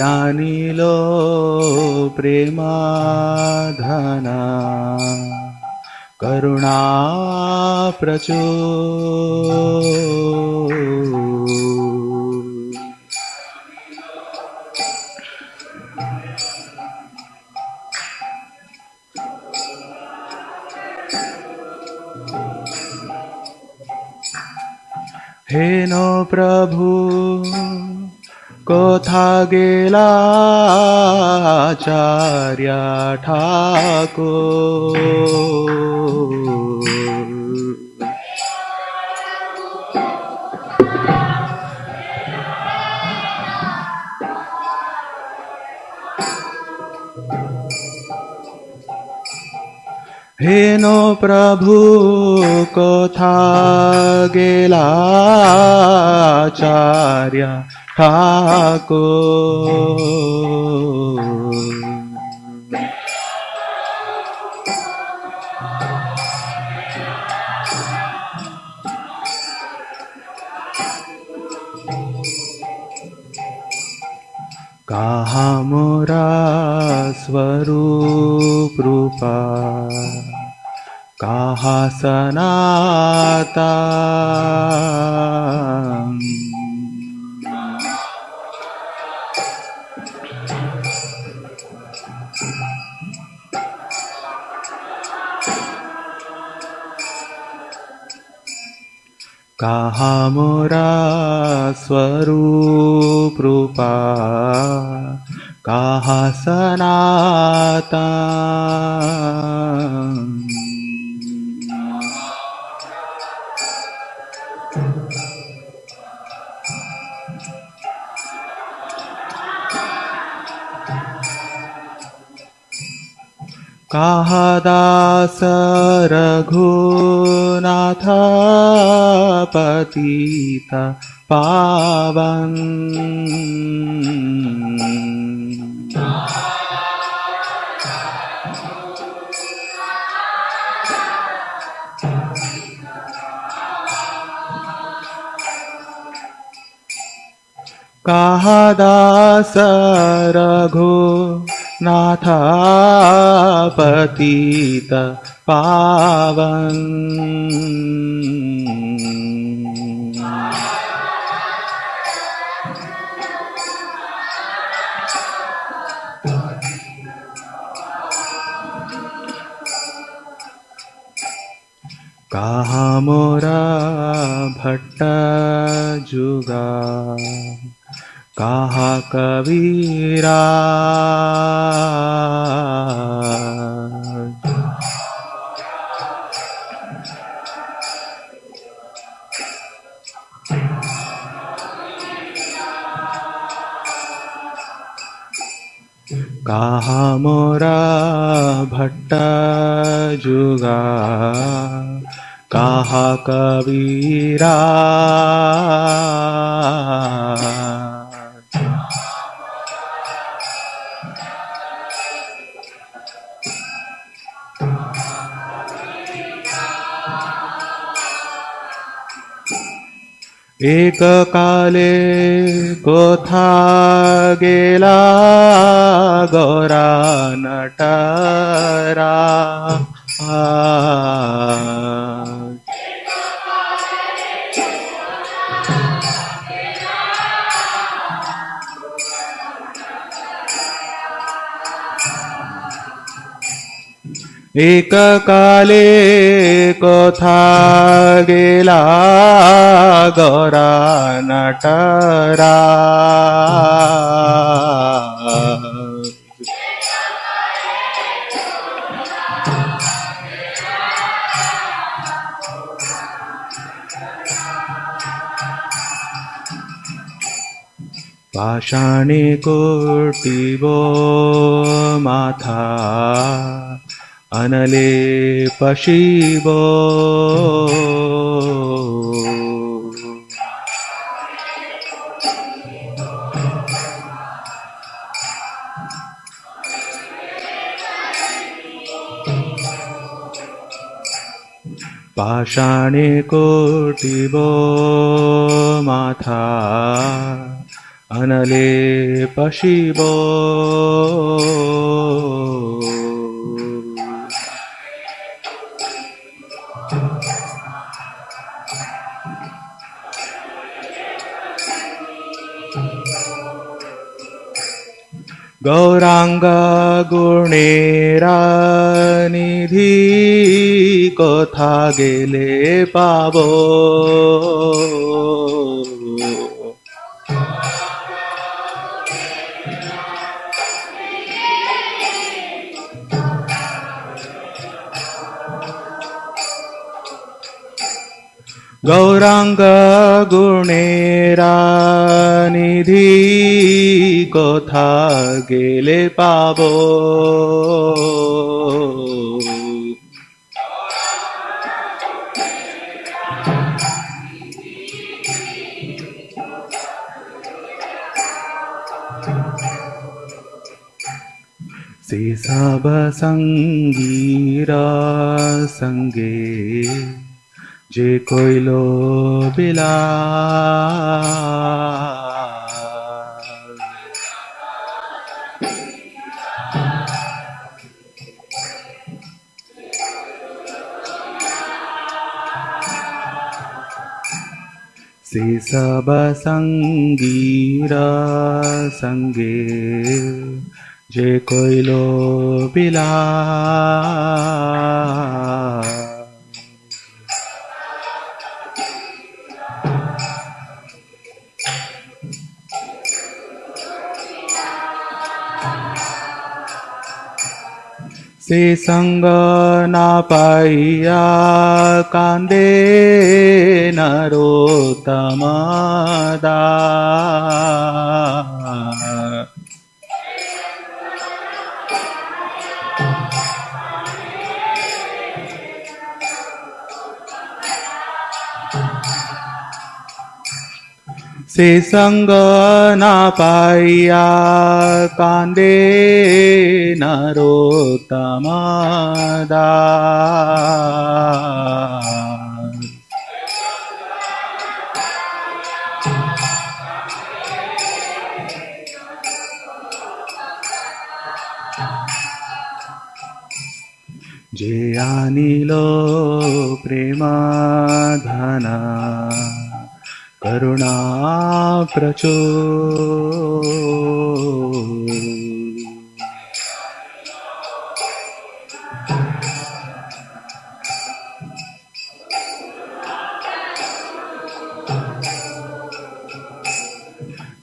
ज्ञानिलो प्रेमाधना करुणा प्रचुर हे नो प्रभु कोथा गेला आचार्य ठाकुर हे नो प्रभु कोथा गेला आचार्य ठाकुर कहा मोरा स्वरूप रूपा कहा सनातन कहा मोरा स्वरूप रूपा कहा सनातन कहा दास रघुनाथ पतित पावन कहा दास रघुनाथ पतित पावन कहा मोरा भट्ट जुगा कहा कबीरा कहा मोरा भट्ट जुगा कहा कबीरा एक काले कोथा गेला गौरा नटरा एक काले कोथा गेला गौरा नटरा पाषाणे कोटिबो माथा अनले पशिबो पाषाणे कोटिबो माथा अनलेप शिव गौरांग गुणेरा निधि कथा गेले पाबो गौरांग गुणेरा निधि कथा गेले पाबो से सब संगीरा संगे जे कोइलो बिला से सब संगीरा संगे जे कोइलो बिला से संग ना पाइया कांदे नरोत्तम दास से संग ना पाइया कांदे नरोत्तम दास जे आनिलो प्रेम धन करुणा प्रचुर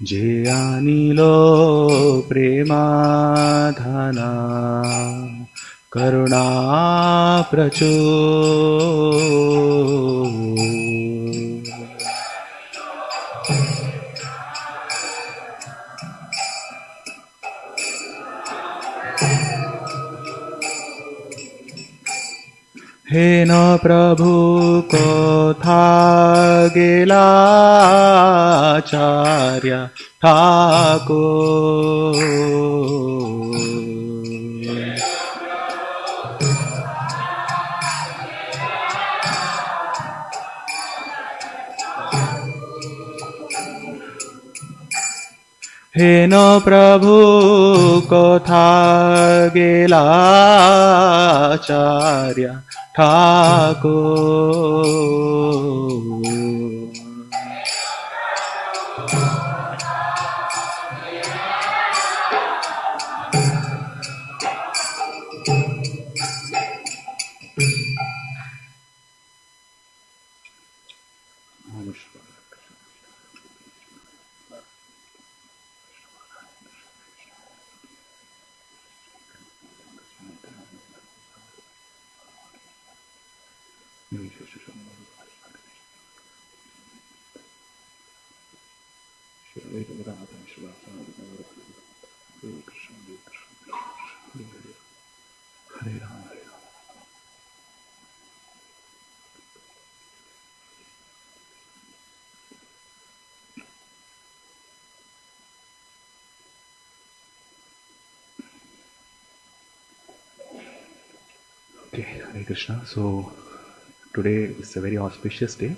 जे आनिलो प्रेम धन करुणा प्रचुर हे न प्रभु कथा गेला आचार्य ठाकुर हे न प्रभु कथा गेला आचार्य Thakur Okay, Hare Krishna. So today is a very auspicious day.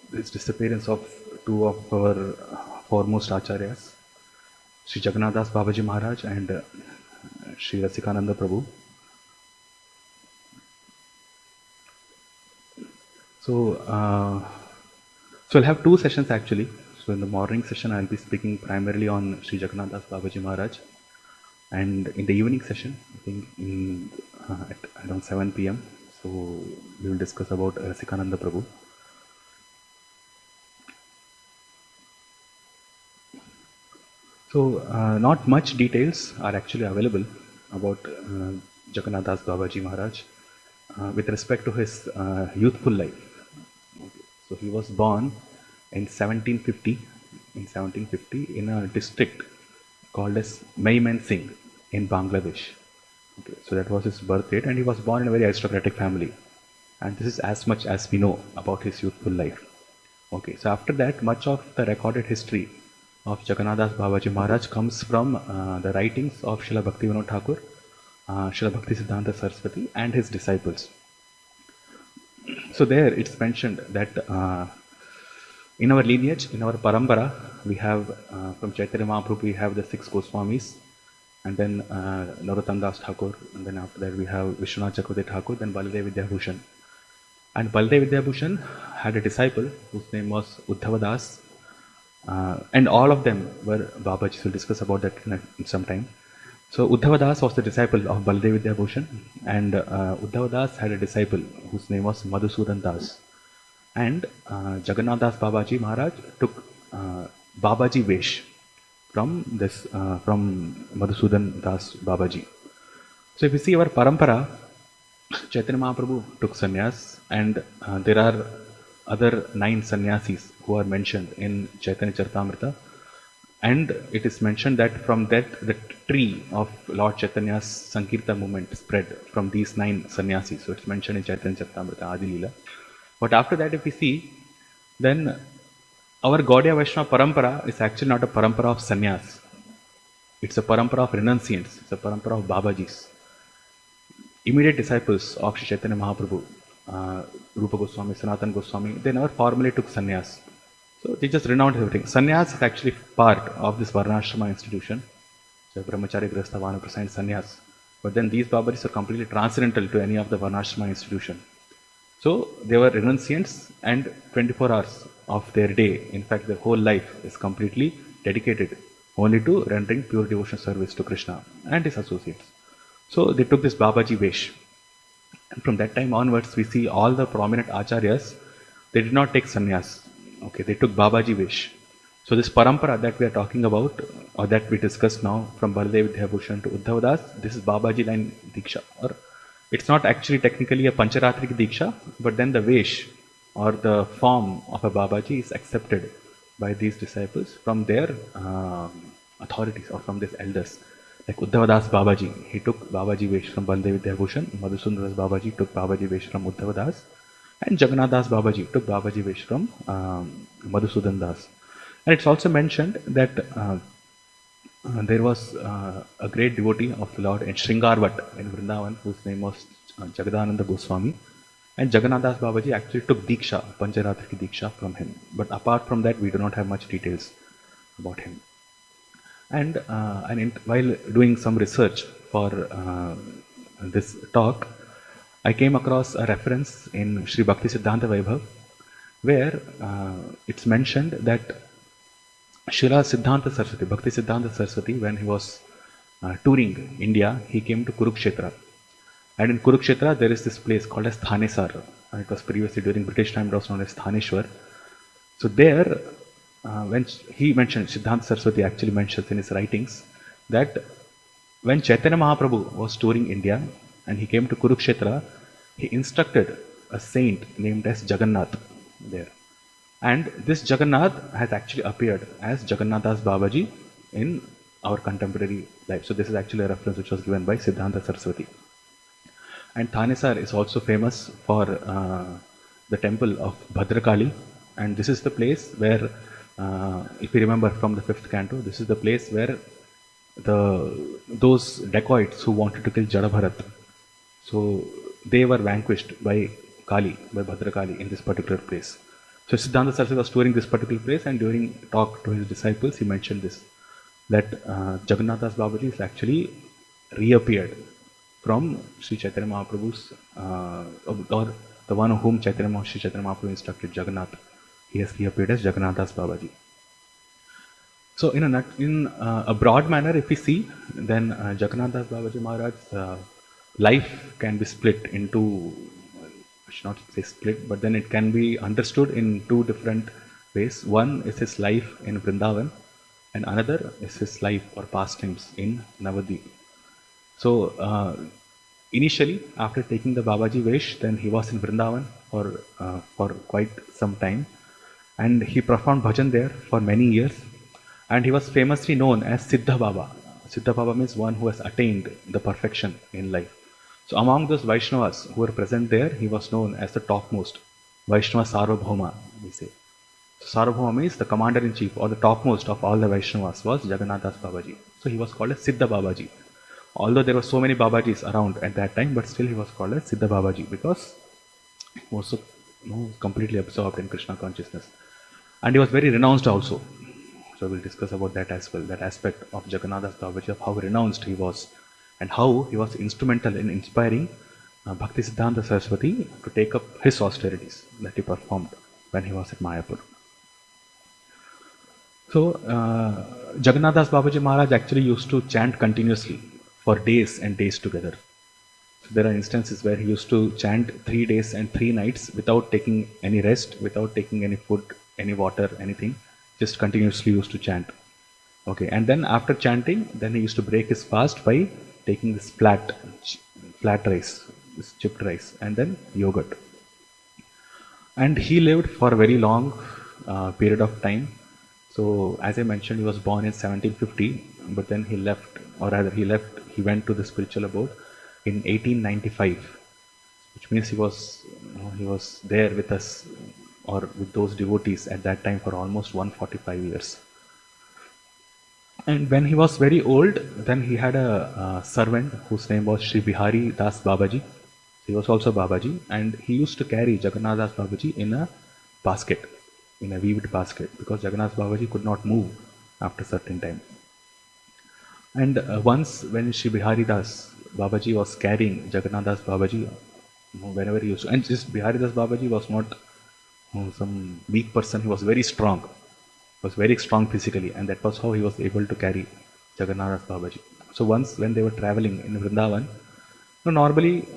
This disappearance of two of our foremost acharyas, Sri Jagannāth Bābāji Maharaj and Sri Rasikananda Prabhu. So I'll have two sessions actually. So in the morning session, I'll be speaking primarily on Sri Jagannāth Bābāji Maharaj, and in the evening session, I think at around 7 p.m. So we will discuss about Rasikananda Prabhu. So not much details are actually available about Jagannāth Bābāji Maharaj with respect to his youthful life. Okay. So he was born in 1750 in a district called as Maiman Singh in Bangladesh. Okay. So that was his birth date, and he was born in a very aristocratic family. And this is as much as we know about his youthful life. Okay. So after that, much of the recorded history of Jagannāth Bābāji Maharaj comes from the writings of Srila Bhaktivinoda Thakur, Srila Bhakti Siddhanta Saraswati and his disciples. So there it's mentioned that in our lineage, in our parampara, we have from Chaitanya Mahaprabhu we have the 6 Goswamis, and then Narottam Das Thakur, and then after that we have Vishwanath Chakravarti Thakur, then Baladev Vidyabhushan. And Baladev Vidyabhushan had a disciple whose name was Uddhava Das. And all of them were Bābāji. We'll discuss about that in some time. So Uddhava Das was the disciple of Baladev Vidyabhushan, and Uddhava Das had a disciple whose name was Madhusudan Das. And Jagannāth Bābāji Maharaj took Bābāji Vesh from Madhusudan Das Bābāji. So if you see our parampara, Chaitanya Mahaprabhu took sannyas, and there are other 9 sannyasis who are mentioned in Chaitanya Charitamrita, and it is mentioned that from that the tree of Lord Chaitanya's Sankirtan movement spread from these 9 sannyasis. So it's mentioned in Chaitanya Charitamrita Adi Leela. But after that, if we see, then our Gaudiya Vaishnava parampara is actually not a parampara of sannyas. It's a parampara of renunciants. It's a parampara of Bābājis, immediate disciples of Sri Chaitanya Mahaprabhu. Rupa Goswami, Sanatana Goswami, they never formally took sannyas. So they just renounced everything. Sannyas is actually part of this Varnashrama institution. So Brahmachari, Grihastha, Vanaprastha and sannyas. But then these Bābājis are completely transcendental to any of the Varnashrama institution. So they were renunciants, and 24 hours of their day, in fact their whole life, is completely dedicated only to rendering pure devotional service to Krishna and his associates. So they took this Bābāji Vesh. And from that time onwards, we see all the prominent acharyas, they did not take sannyas. Okay, they took Bābāji Vesh. So this parampara that we are talking about, or that we discussed now, from Baladev Vidyabhushan to Uddhava Das, this is Bābāji line Diksha. Or it's not actually technically a Pancharatrika Diksha, but then the Vesh or the form of a Bābāji is accepted by these disciples from their authorities or from these elders. Like Uddhava Das Bābāji, he took Bābāji Vesh from Baladev Vidyabhushan, Madhusudan Das Bābāji took Bābāji Vesh from Uddhava Das, and Jagannāth Das Bābāji took Bābāji Vesh from Madhusudan Das. And it's also mentioned that there was a great devotee of the Lord in Shringarvat in Vrindavan, whose name was Jagadananda Goswami, and Jagannāth Das Bābāji actually took Diksha, Pancharatrika Diksha from him. But apart from that, we do not have much details about him. And while doing some research for this talk, I came across a reference in Sri Bhakti Siddhanta Vaibhav, where it's mentioned that Srila Siddhanta Saraswati, Bhakti Siddhanta Saraswati, when he was touring India, he came to Kurukshetra. And in Kurukshetra, there is this place called as Thanesar. And it was previously during British time, it was known as Thaneshwar. So there, when he mentioned, Siddhanta Saraswati actually mentions in his writings that when Chaitanya Mahaprabhu was touring India and he came to Kurukshetra, he instructed a saint named as Jagannāth there. And this Jagannāth has actually appeared as Jagannāth Das Bābāji in our contemporary life. So this is actually a reference which was given by Siddhanta Saraswati. And Thanesar is also famous for the temple of Bhadrakali, and this is the place where, if you remember from the 5th canto, this is the place where those dacoits who wanted to kill Jadabharat, so they were vanquished by Kali, by Bhadrakali in this particular place. So Siddhanta Saraswati was touring this particular place, and during talk to his disciples, he mentioned this, that Jagannatha's Babaji is actually reappeared from Sri Chaitanya Mahaprabhu's, or the one whom Sri Chaitanya Mahaprabhu instructed, Jagannath. He has reappeared as Jagannatha's Babaji. So in a broad manner, if we see, then Jagannatha's Babaji Maharaj's life can be split into, I should not say split, but then it can be understood in two different ways. One is his life in Vrindavan, and another is his life or pastimes in Navadvip. So initially, after taking the Babaji Vesh, then he was in Vrindavan for quite some time, and he performed bhajan there for many years, and he was famously known as Siddha Baba. Siddha Baba means one who has attained the perfection in life. So among those Vaishnavas who were present there, he was known as the topmost Vaishnava Sarvabhauma, we say. So Sarvabhauma means the commander-in-chief or the topmost of all the Vaishnavas was Jagannatha's Babaji. So he was called as Siddha Babaji. Although there were so many Babajis around at that time, but still he was called as Siddha Babaji because he was so, completely absorbed in Krishna consciousness. And he was very renounced also. So we'll discuss about that as well, that aspect of Jagannatha's Babaji, of how renounced he was and how he was instrumental in inspiring Bhakti Siddhanta Saraswati to take up his austerities that he performed when he was at Mayapur. So Jagannatha's Babaji Maharaj actually used to chant continuously for days and days together. So there are instances where he used to chant 3 days and 3 nights without taking any rest, without taking any food, any water, anything, just continuously used to chant. Okay, and then after chanting, then he used to break his fast by taking this flat rice, this chipped rice, and then yogurt. And he lived for a very long period of time. So as I mentioned, he was born in 1750, but then he left, or rather he went to the spiritual abode in 1895, which means he was there with us or with those devotees at that time for almost 145 years. And when he was very old, then he had a servant whose name was Sri Bihari Das Babaji. He was also Babaji, and he used to carry Jagannath Das Babaji in a basket, in a weaved basket, because Jagannath Babaji could not move after a certain time. And once when Sri Bihari Das Babaji was carrying Jagannath Das Babaji, whenever he used to, and this Bihari Das Babaji was not some weak person, he was very strong. Was very strong physically, and that was how he was able to carry Jagannatha Babaji. So once when they were traveling in Vrindavan, normally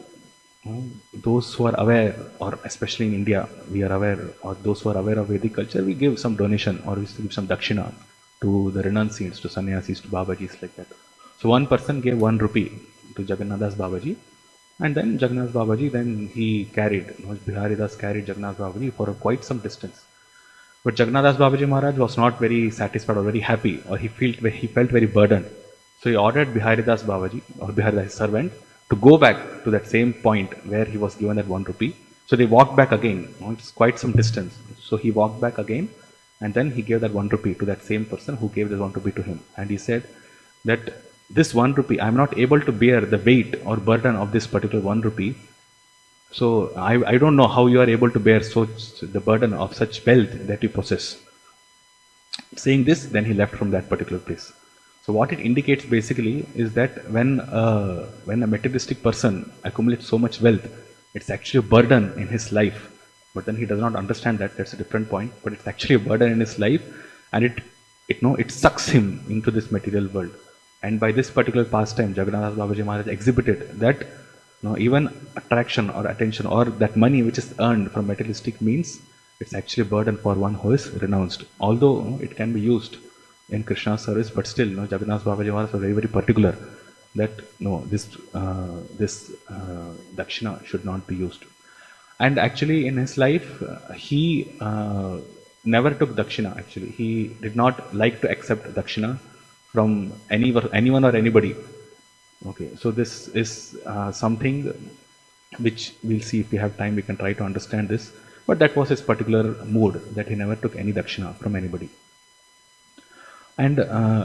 those who are aware, or especially in India, we are aware, or those who are aware of Vedic culture, we give some donation or we give some dakshina to the renunciants, to sannyasis, to Babajis, like that. So one person gave 1 rupee to Jagannatha's Babaji, and then Jagannath Babaji, then he carried, Bihari Das carried Jagannath Babaji for quite some distance. But Jagannatha's Babaji Maharaj was not very satisfied or very happy, or he felt very burdened. So he ordered Bihari Das Babaji, or Bihari Das, his servant, to go back to that same point where he was given that 1 rupee. So they walked back again. It's quite some distance. So he walked back again, and then he gave that 1 rupee to that same person who gave that 1 rupee to him. And he said that this 1 rupee, I am not able to bear the weight or burden of this particular 1 rupee. So I don't know how you are able to bear the burden of such wealth that you possess. Saying this, then he left from that particular place. So what it indicates basically is that when a materialistic person accumulates so much wealth, it's actually a burden in his life. But then he does not understand that. That's a different point. But it's actually a burden in his life, and it sucks him into this material world. And by this particular pastime, Jagannatha Babaji Maharaj exhibited that even attraction or attention or that money which is earned from materialistic means, it's actually a burden for one who is renounced. Although it can be used in Krishna's service, but still, Jagannatha Babaji Maharaj was very, very particular that this dakshina should not be used. And actually, in his life, he never took dakshina. Actually, he did not like to accept dakshina from anyone or anybody. Okay, so this is something which we'll see if we have time, we can try to understand this. But that was his particular mood, that he never took any dakshina from anybody. And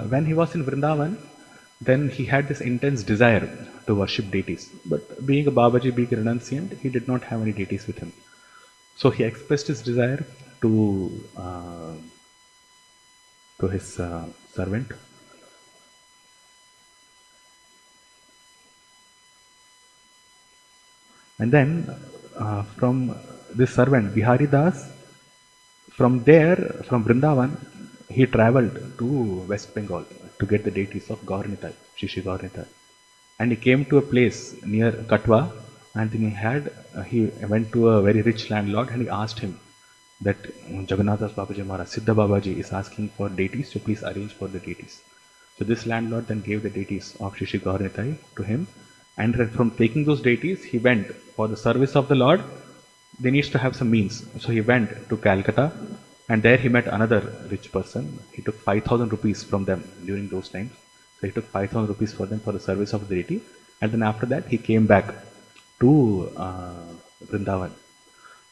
when he was in Vrindavan, then he had this intense desire to worship deities. But being a Babaji, being a renunciant, he did not have any deities with him. So he expressed his desire to his servant. And then from this servant, Bihari Das, from there, from Vrindavan, he travelled to West Bengal to get the deities of Gaurnitai, Shishi Gaurnitai. And he came to a place near Katwa, and then he went to a very rich landlord and he asked him that Jagannāth Bābāji Maharaj, Siddha Bābāji is asking for deities, so please arrange for the deities. So this landlord then gave the deities of Shishi Gaurnitai to him, and then from taking those deities, he went for the service of the Lord. They needs to have some means. So he went to Calcutta, and there he met another rich person. He took 5,000 rupees from them during those times. So he took 5,000 rupees for them for the service of the deity. And then after that, he came back to Vrindavan.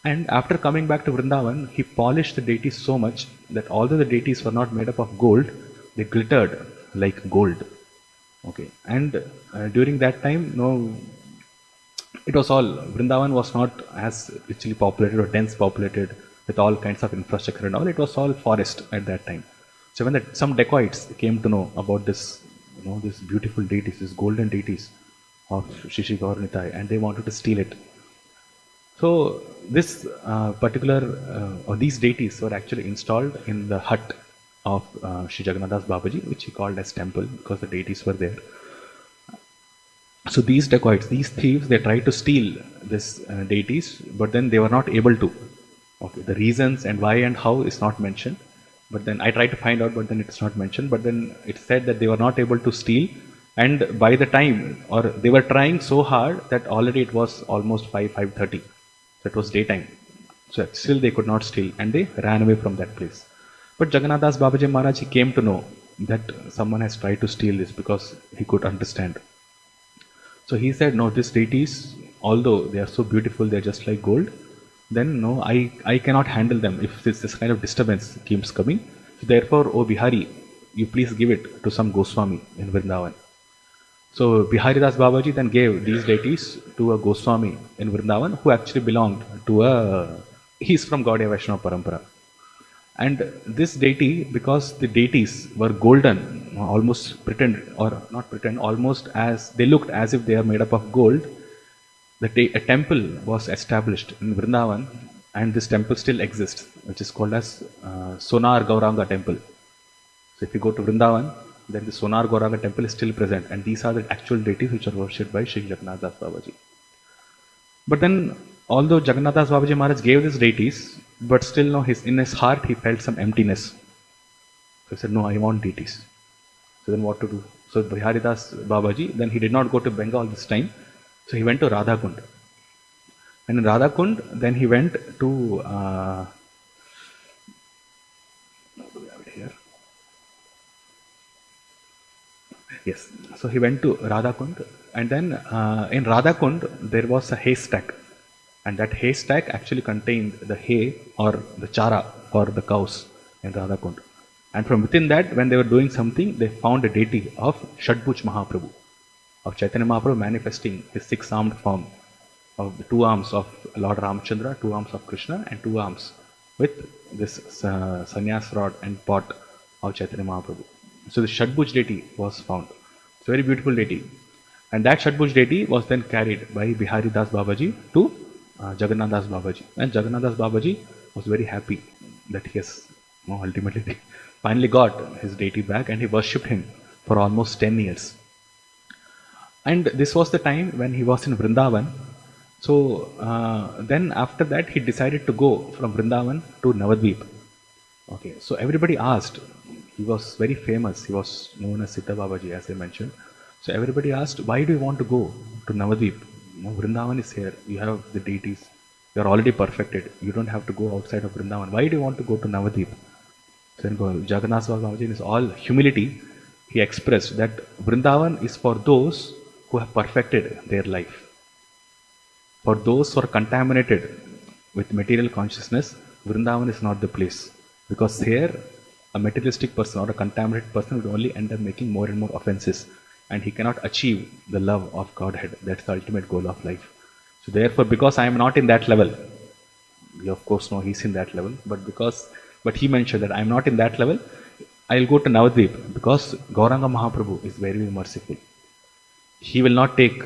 And after coming back to Vrindavan, he polished the deities so much that although the deities were not made up of gold, they glittered like gold. Okay. And during that time, it was all, Vrindavan was not as richly populated or dense populated with all kinds of infrastructure and all. It was all forest at that time. So when some dacoits came to know about this, this beautiful deities, these golden deities of Shishi Gaurnitai, and they wanted to steal it. So this or these deities were actually installed in the hut of Sri Jagannāth Bābāji, which he called as temple because the deities were there. So these dacoits, these thieves, they tried to steal this deities, but then they were not able to. Okay, the reasons and why and how is not mentioned. But then I tried to find out, but then it's not mentioned. But then it said that they were not able to steal, and by the time, or they were trying so hard that already it was almost 5:30. So it was daytime. So still they could not steal, and they ran away from that place. But Jagannāth Bābāji Maharaj, he came to know that someone has tried to steal this because he could understand. So he said, no, these deities, although they are so beautiful, they are just like gold, then no, I cannot handle them if this kind of disturbance keeps coming. So therefore, O Bihari, you please give it to some Goswami in Vrindavan. So Bihari Das Bābāji then gave these deities to a Goswami in Vrindavan who actually belonged to he's from Gaudiya Vaishnava Parampara. And this deity, because the deities were golden, almost almost as they looked as if they are made up of gold, a temple was established in Vrindavan, and this temple still exists, which is called as Sonar Gauranga Temple. So if you go to Vrindavan, then the Sonar Gauranga Temple is still present, and these are the actual deities which are worshipped by Sri Jagannāth Das Bābāji. But then, although Jagannāth Das Bābāji Maharaj gave these deities, but still in his heart he felt some emptiness. So he said, no, I want deities. So then what to do? So Bihari Das Bābāji, then he did not go to Bengal this time. So he went to Radhakund. And in Radhakund, then he went to Yes. So he went to Radhakund, and then in Radhakund there was a haystack, and that haystack actually contained the hay or the chara for the cows in Radhakund. And from within that, when they were doing something, they found a deity of Shadbhuj Mahaprabhu, of Chaitanya Mahaprabhu manifesting his six-armed form of the two arms of Lord Ramchandra, two arms of Krishna, and two arms with this sannyas rod and pot of Chaitanya Mahaprabhu. So the Shadbhuj deity was found. It's a very beautiful deity. And that Shadbhuj deity was then carried by Bihari Das Bābāji to Jagannāth Das Bābāji. And Jagannāth Das Bābāji was very happy that he has ultimately finally got his deity back, and he worshipped him for almost 10 years. And this was the time when he was in Vrindavan. So then after that he decided to go from Vrindavan to Navadvip. Okay, so everybody asked, he was very famous, he was known as Siddha Bābāji, as I mentioned. So everybody asked, why do you want to go to Navadvip? Vrindavan is here, you have the deities, you are already perfected, you don't have to go outside of Vrindavan. Why do you want to go to Navadvip? So then Jagannāth Bābāji, in his all humility, he expressed that Vrindavan is for those who have perfected their life. For those who are contaminated with material consciousness, Vrindavan is not the place. Because here, a materialistic person or a contaminated person would only end up making more and more offenses, and he cannot achieve the love of Godhead. That's the ultimate goal of life. So therefore, because I am not in that level, we of course know he's in that level, but he mentioned that I'm not in that level. I'll go to Navadvip because Gauranga Mahaprabhu is very, very merciful. He will not take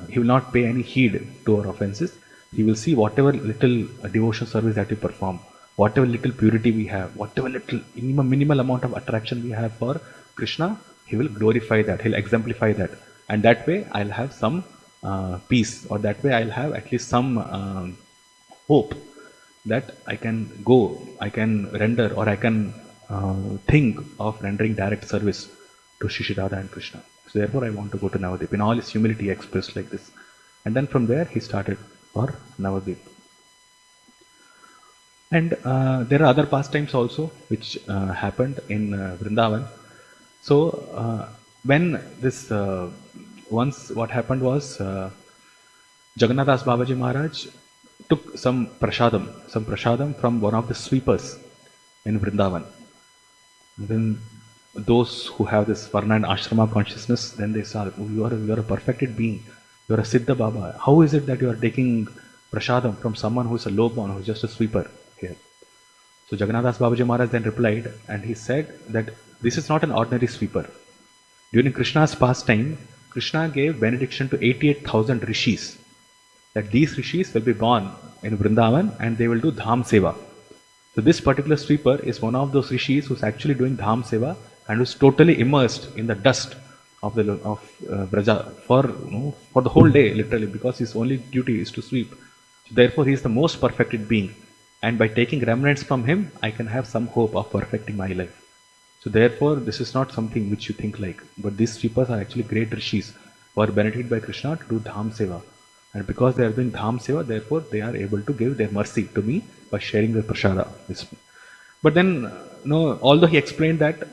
he will not pay any heed to our offenses. He will see whatever little devotion service that we perform, whatever little purity we have, whatever little minimal amount of attraction we have for Krishna, he will glorify that, he'll exemplify that. And that way I'll have some peace, or that way I'll have at least some hope that I can go, I can render, or I can think of rendering direct service to Shri Radha and Krishna. So therefore I want to go to Navadvip. In all his humility expressed like this. And then from there he started for Navadvip. And there are other pastimes also which happened in Vrindavan. So when this, once what happened was Jagannāth Bābāji Maharaj took some prasadam from one of the sweepers in Vrindavan. And then those who have this Varna and Ashrama consciousness, then they saw, oh, you are a perfected being, you are a Siddha Baba. How is it that you are taking prasadam from someone who is a low born, who is just a sweeper here? So Jagannāth Bābāji Maharaj then replied, and he said that this is not an ordinary sweeper. During Krishna's pastime, Krishna gave benediction to 88,000 rishis, that these rishis will be born in Vrindavan and they will do dham seva. So this particular sweeper is one of those rishis who's actually doing dham seva and who's totally immersed in the dust of Braja for the whole day, literally, because his only duty is to sweep. So therefore, he is the most perfected being, and by taking remnants from him, I can have some hope of perfecting my life. So therefore, this is not something which you think like, but these sweepers are actually great rishis who are benefited by Krishna to do dham seva, and because they are doing dham seva, therefore they are able to give their mercy to me by sharing their prasada with me. But then, although he explained that,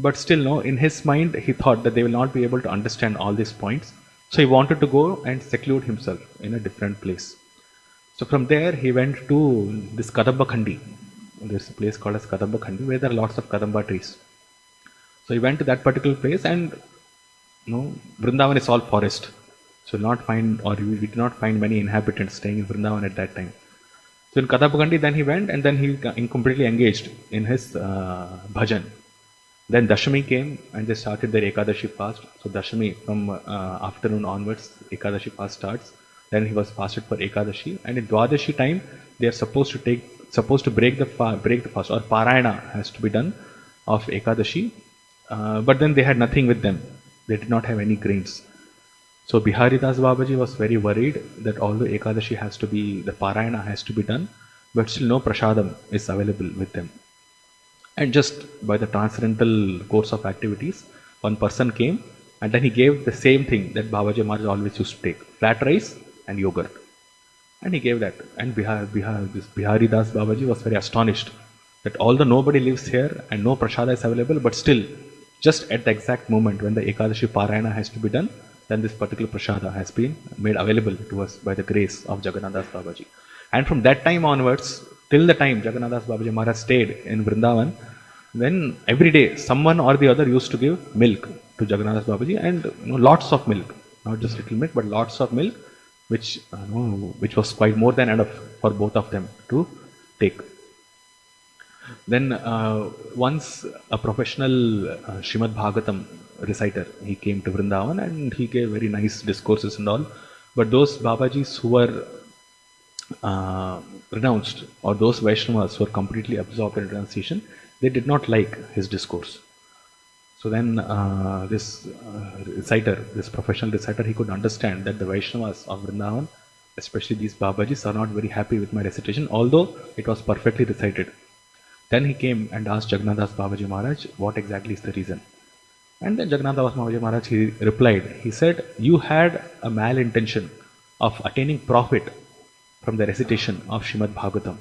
but still, in his mind, he thought that they will not be able to understand all these points. So he wanted to go and seclude himself in a different place. So from there, he went to this Kadamba Khandi. There's a place called as Kadamba Khandi where there are lots of Kadamba trees. So he went to that particular place, and Vrindavan is all forest. So we did not find many inhabitants staying in Vrindavan at that time. So in Kadamba Khandi, then he went, and then he completely engaged in his bhajan. Then Dashami came and they started their Ekadashi fast. So Dashami, from afternoon onwards, Ekadashi fast starts. Then he was fasted for Ekadashi, and in Dwadashi time they are supposed to break the fast, or Parayana has to be done of Ekadashi. But then they had nothing with them; they did not have any grains. So Biharidas Bābāji was very worried that although Ekadashi the Parayana has to be done, but still no prasadam is available with them. And just by the transcendental course of activities, one person came and then he gave the same thing that Bābāji Maharaj always used to take, flat rice and yogurt. And he gave that. And this Biharidas Bābāji was very astonished that although nobody lives here and no prasada is available, but still, just at the exact moment when the Ekadashi Parayana has to be done, then this particular prasada has been made available to us by the grace of Jagannāth Bābāji. And from that time onwards, till the time Jagannāth Bābāji Maharaj stayed in Vrindavan, then every day someone or the other used to give milk to Jagannāth Bābāji, and lots of milk, not just little milk, but lots of milk, which was quite more than enough for both of them to take. Then once a professional Srimad Bhagavatam reciter, he came to Vrindavan and he gave very nice discourses and all. But those Babajis who were renounced, or those Vaishnavas who were completely absorbed in renunciation, they did not like his discourse. So then this professional reciter, he could understand that the Vaishnavas of Vrindavan, especially these Babajis, are not very happy with my recitation, although it was perfectly recited. Then he came and asked Jagannāth Bābāji Maharaj what exactly is the reason. And then Jagannāth Bābāji Maharaj, he replied, he said, you had a malintention of attaining profit from the recitation of Srimad Bhagavatam.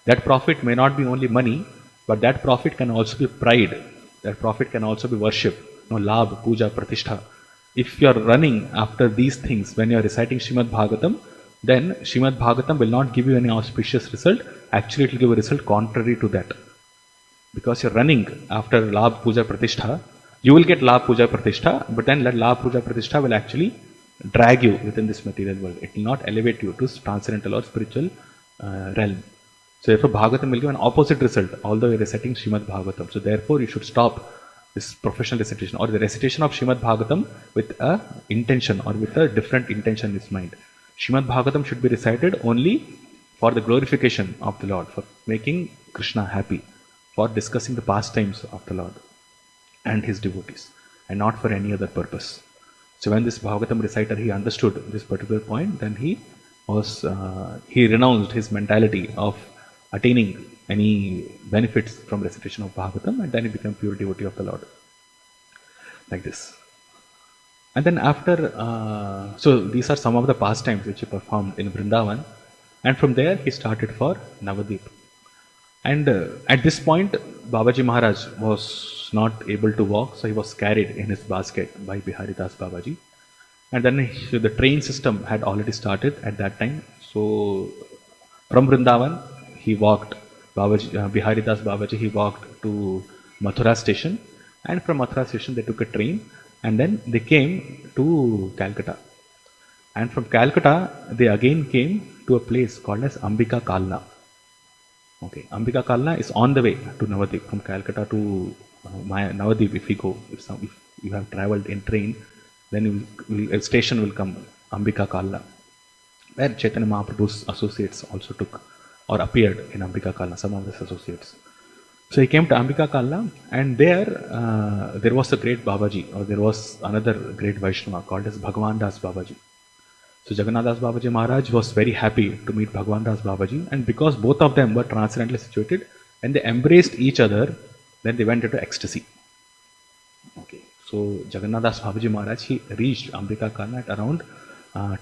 That profit may not be only money, but that profit can also be pride. That profit can also be worship, labh, puja, pratishtha. If you are running after these things when you are reciting Srimad Bhagavatam, then Srimad Bhagavatam will not give you any auspicious result. Actually, it will give a result contrary to that. Because you are running after labh, puja, pratishtha, you will get labh, puja, pratishtha, but then that labh, puja, pratishtha will actually drag you within this material world. It will not elevate you to transcendental or spiritual realm. So therefore Bhagavatam will give an opposite result, although you're reciting Srimad Bhagavatam. So therefore you should stop this professional recitation or the recitation of Srimad Bhagavatam with a intention or with a different intention in his mind. Srimad Bhagavatam should be recited only for the glorification of the Lord, for making Krishna happy, for discussing the pastimes of the Lord and his devotees, and not for any other purpose. So when this Bhagavatam reciter he understood this particular point, then he renounced his mentality of attaining any benefits from recitation of Bhagavatam, and then he became pure devotee of the Lord. Like this. And then after, so these are some of the pastimes which he performed in Vrindavan, and from there he started for Navadvip. And at this point, Bābāji Maharaj was not able to walk, so he was carried in his basket by Biharidas Bābāji. And then the train system had already started at that time. So from Vrindavan, he walked, Biharidas Bābāji, he walked to Mathura station. And from Mathura station, they took a train. And then they came to Calcutta. And from Calcutta, they again came to a place called as Ambika Kalna. Okay, Ambika Kalna is on the way to Navadvip. From Calcutta to Navadvip, if you have travelled in train, then a station will come, Ambika Kalna, where Chaitanya Mahaprabhu's associates also took or appeared in Ambika Kalna, some of his associates. So he came to Ambika Kalna, and there was a great Bābāji, or there was another great Vaishnava called as Bhagwan Das Bābāji. So Jagannāth Das Bābāji Maharaj was very happy to meet Bhagwan Das Bābāji, and because both of them were transcendently situated, and they embraced each other, then they went into ecstasy. Okay, so Jagannāth Das Bābāji Maharaj, he reached Ambika Kalna at around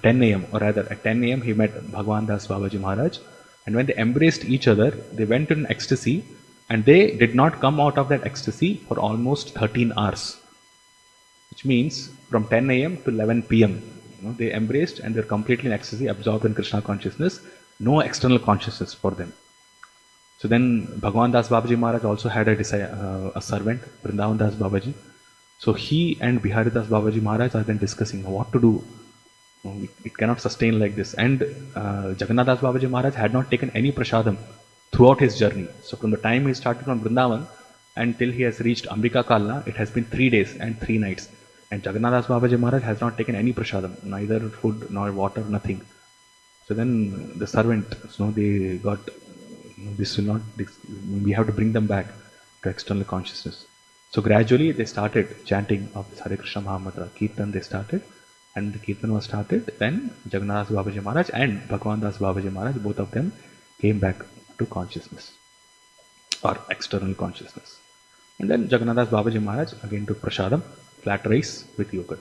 10 a.m. or rather at 10 a.m. he met Bhagwan Das Bābāji Maharaj, and when they embraced each other, they went in ecstasy, and they did not come out of that ecstasy for almost 13 hours, which means from 10 a.m. to 11 p.m. They embraced and they're completely in ecstasy, absorbed in Krishna consciousness, no external consciousness for them. So then Bhagwan Das Bābāji Maharaj also had a servant, Vrindavan Das Bābāji. So he and Bihari Das Bābāji Maharaj are then discussing what to do. It cannot sustain like this. And Jagannāth Das Bābāji Maharaj had not taken any prasadam throughout his journey. So from the time he started from Vrindavan until he has reached Ambika Kalna, it has been 3 days and 3 nights. And Jagannāth Das Bābāji Maharaj has not taken any prasadam, neither food nor water, nothing. So then the servant, they got, we have to bring them back to external consciousness. So gradually they started chanting of this Hare Krishna Mahamantra, Kirtan they started, and the Kirtan was started. Then Jagannāth Das Bābāji Maharaj and Bhagwan Das Bābāji Maharaj, both of them came back to consciousness or external consciousness. And then Jagannāth Das Bābāji Maharaj again took prasadam, flat rice with yogurt.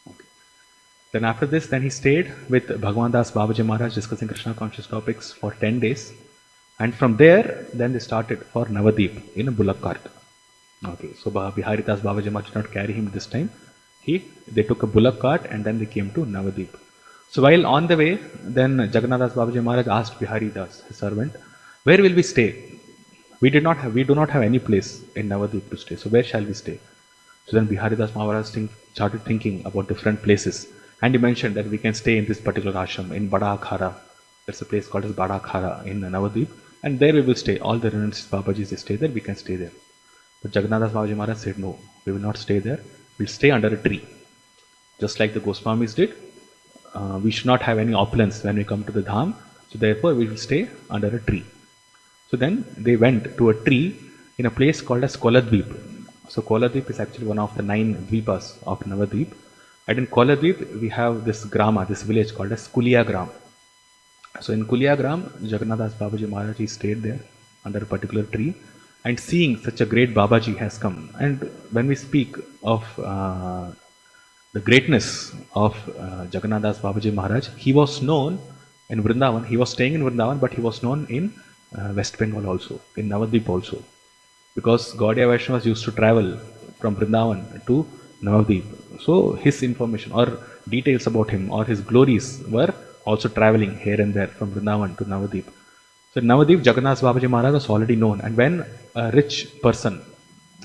Okay. Then after this, then he stayed with Bhagwan Das Bābāji Maharaj discussing Krishna conscious topics for 10 days. And from there, then they started for Navadvip in a bullock cart. Okay, so Bihari Das Bābāji Maharaj did not carry him this time. They took a bullock cart and then they came to Navadvip. So while on the way, then Jagannāth Das Bābāji Maharaj asked Bihari Das, his servant, where will we stay? We do not have any place in Navadvip to stay. So where shall we stay? So then Bihari Das Maharaj started thinking about different places. And he mentioned that we can stay in this particular ashram, in Bada Akhara. There's a place called as Bada Akhara in Navadvip. And there we will stay. All the renunciated Babajis, they stay there, we can stay there. But Jagannāth Das Bābāji Maharaj said, no, we will not stay there. We'll stay under a tree. Just like the Goswamis did. We should not have any opulence when we come to the Dham. So therefore we will stay under a tree. So then they went to a tree in a place called as Koladvip. So Koladvip is actually one of the 9 dvipas of Navadvip. And in Koladvip we have this grama, this village called as Kulia Gram. So in Kulia Gram, Jagannāth Das Bābāji Maharaj, he stayed there under a particular tree, and seeing such a great Bābāji has come. And when we speak of the greatness of Jagannāth Das Bābāji Maharaj, he was known in Vrindavan. He was staying in Vrindavan, but he was known in West Bengal also, in Navadvip also. Because Gaudiya Vaishnavas used to travel from Vrindavan to Navadvip. So his information or details about him or his glories were also traveling here and there from Vrindavan to Navadvip. So in Navadvip, Jagannāth Bābāji Maharaj was already known. And when a rich person,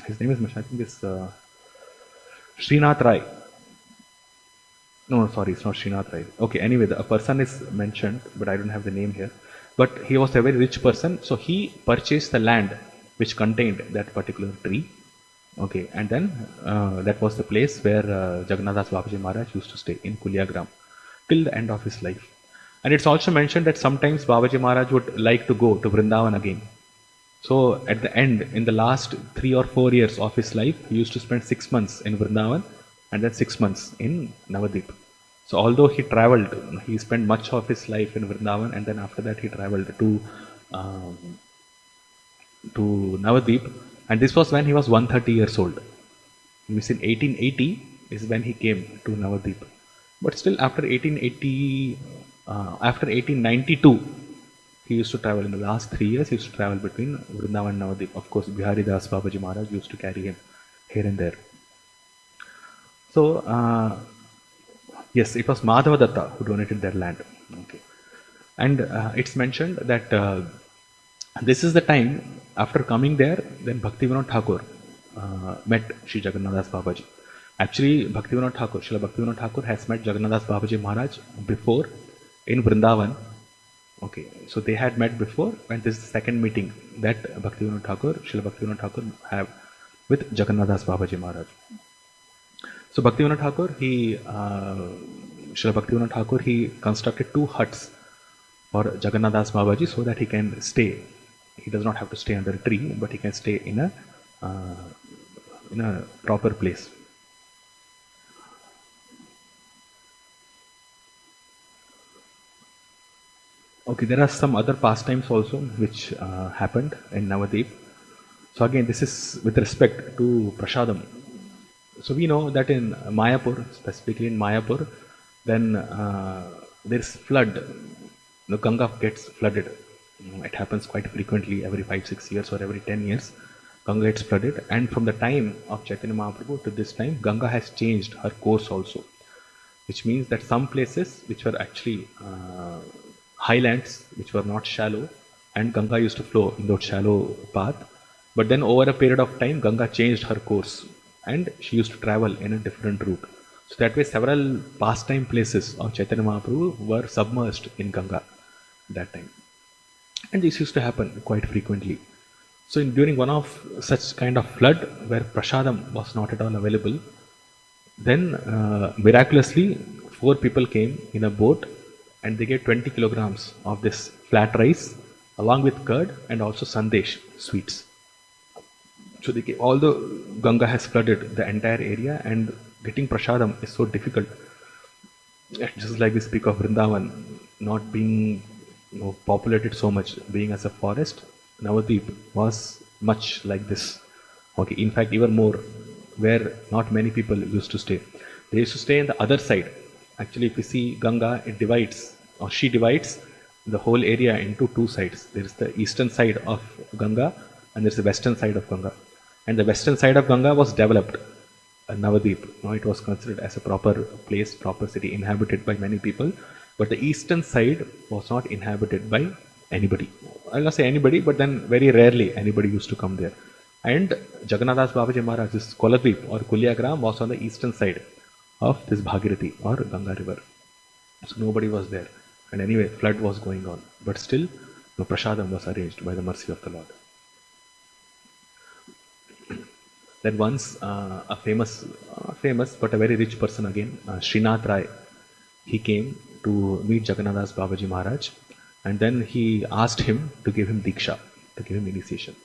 his name is, I think it's Srinath Rai. No, sorry, it's not Srinath Rai. Okay, anyway, a person is mentioned, but I don't have the name here. But he was a very rich person, so he purchased the land which contained that particular tree. Okay, and then that was the place where Jagannāth Bābāji Maharaj used to stay in Kulyagram till the end of his life. And it's also mentioned that sometimes Bābāji Maharaj would like to go to Vrindavan again. So at the end, in the last 3 or 4 years of his life, he used to spend 6 months in Vrindavan and then 6 months in Navadip. So although he traveled, he spent much of his life in Vrindavan, and then after that he traveled to Navadip, and this was when he was 130 years old. It was in 1880 is when he came to Navadip. But still after 1880, after 1892, he used to travel in the last 3 years. He used to travel between Vrindavan and Navadip. Of course, Bihari Das Babaji Maharaj used to carry him here and there. So, yes, it was Madhava Datta who donated their land. Okay. And it's mentioned that this is the time after coming there, then Bhaktivinoda Thakur met Sri Jagannāth Babaji. Actually, Bhaktivinoda Thakur, Srila Bhaktivinoda Thakur has met Jagannāth Babaji Maharaj before in Vrindavan. Okay, so they had met before, and this is the second meeting that Bhaktivinoda Thakur, Srila Bhaktivinoda Thakur have with Jagannāth Babaji Maharaj. So Bhaktivinoda Thakur, Srila Bhaktivinoda Thakur, he constructed 2 huts for Jagannāth Babaji so that he can stay. He does not have to stay under a tree, but he can stay in a proper place. Okay, there are some other pastimes also which happened in Navadip. So again, this is with respect to Prasadam. So we know that in Mayapur, specifically in Mayapur, then there is flood. The Ganga gets flooded. It happens quite frequently, every 5-6 years or every 10 years. Ganga gets flooded, and from the time of Chaitanya Mahaprabhu to this time, Ganga has changed her course also, which means that some places which were actually highlands, which were not shallow, and Ganga used to flow in that shallow path. But then over a period of time, Ganga changed her course and she used to travel in a different route. So that way several pastime places of Chaitanya Mahaprabhu were submerged in Ganga that time. And this used to happen quite frequently. So during one of such kind of flood where Prasadam was not at all available, then miraculously 4 people came in a boat and they gave 20 kilograms of this flat rice along with curd and also sandesh, sweets. So they gave, although Ganga has flooded the entire area and getting prasadam is so difficult, just like we speak of Vrindavan not being populated so much, being as a forest, Navadip was much like this. Okay, in fact even more, where not many people used to stay. They used to stay on the other side. Actually, if you see Ganga, it divides, or she divides the whole area into 2 sides. There is the eastern side of Ganga and there is the western side of Ganga. And the western side of Ganga was developed, Navadip. It was considered as a proper place, proper city, inhabited by many people. But the eastern side was not inhabited by anybody. I'll not say anybody, but then very rarely anybody used to come there. And Jagannāth Bābāji Maharaj's Koladvip or Kulyagram was on the eastern side of this Bhagirathi or Ganga river. So nobody was there. And anyway, flood was going on. But still, prasadam was arranged by the mercy of the Lord. Then once a famous but a very rich person again, Srinath Rai, he came to meet Jagannāth Bābāji Maharaj, and then he asked him to give him Diksha, to give him initiation.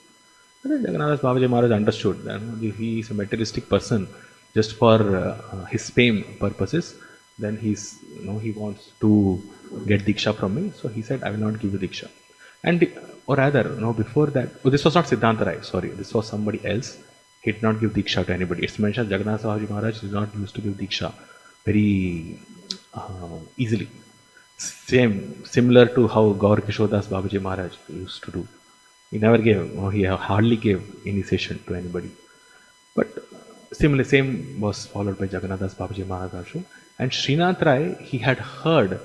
And then Jagannāth Bābāji Maharaj understood that he is a materialistic person just for his fame purposes. Then he wants to get Diksha from me. So he said, I will not give you Diksha. And, or rather, before that, this was not Siddhanta Rai, sorry, this was somebody else. He did not give Diksha to anybody. It's mentioned Jagannāth Bābāji Maharaj did not used to give Diksha very easily. Similar to how Gaur Kishodas Bābāji Maharaj used to do. He never gave, he hardly gave initiation to anybody. But similarly, same was followed by Jagannāth Bābāji Maharaj. And Srinath Rai, he had heard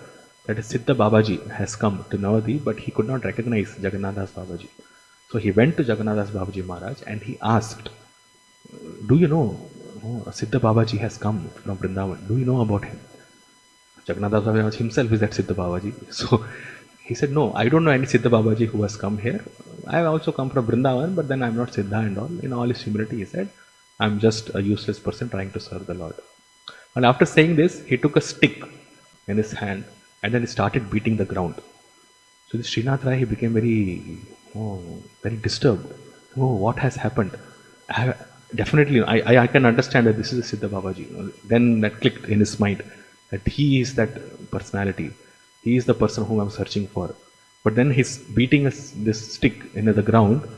that a Siddha Bābāji has come to Navadip, but he could not recognize Jagannāth Bābāji. So he went to Jagannāth Bābāji Maharaj and he asked, do you know, a Siddha Bābāji has come from Vrindavan. Do you know about him? Jagannāth Bābāji himself is that Siddha Bābāji. So He said, no, I don't know any Siddha Bābāji who has come here. I have also come from Vrindavan, but then I'm not Siddha and all. In all his humility, he said, I'm just a useless person trying to serve the Lord. And after saying this, he took a stick in his hand and then he started beating the ground. So this Srinath Rai, he became very disturbed. Oh, what has happened? Definitely, I can understand that this is a Siddha Bābāji. Then that clicked in his mind that he is that personality. He is the person whom I'm searching for. But then he's beating this stick into the ground.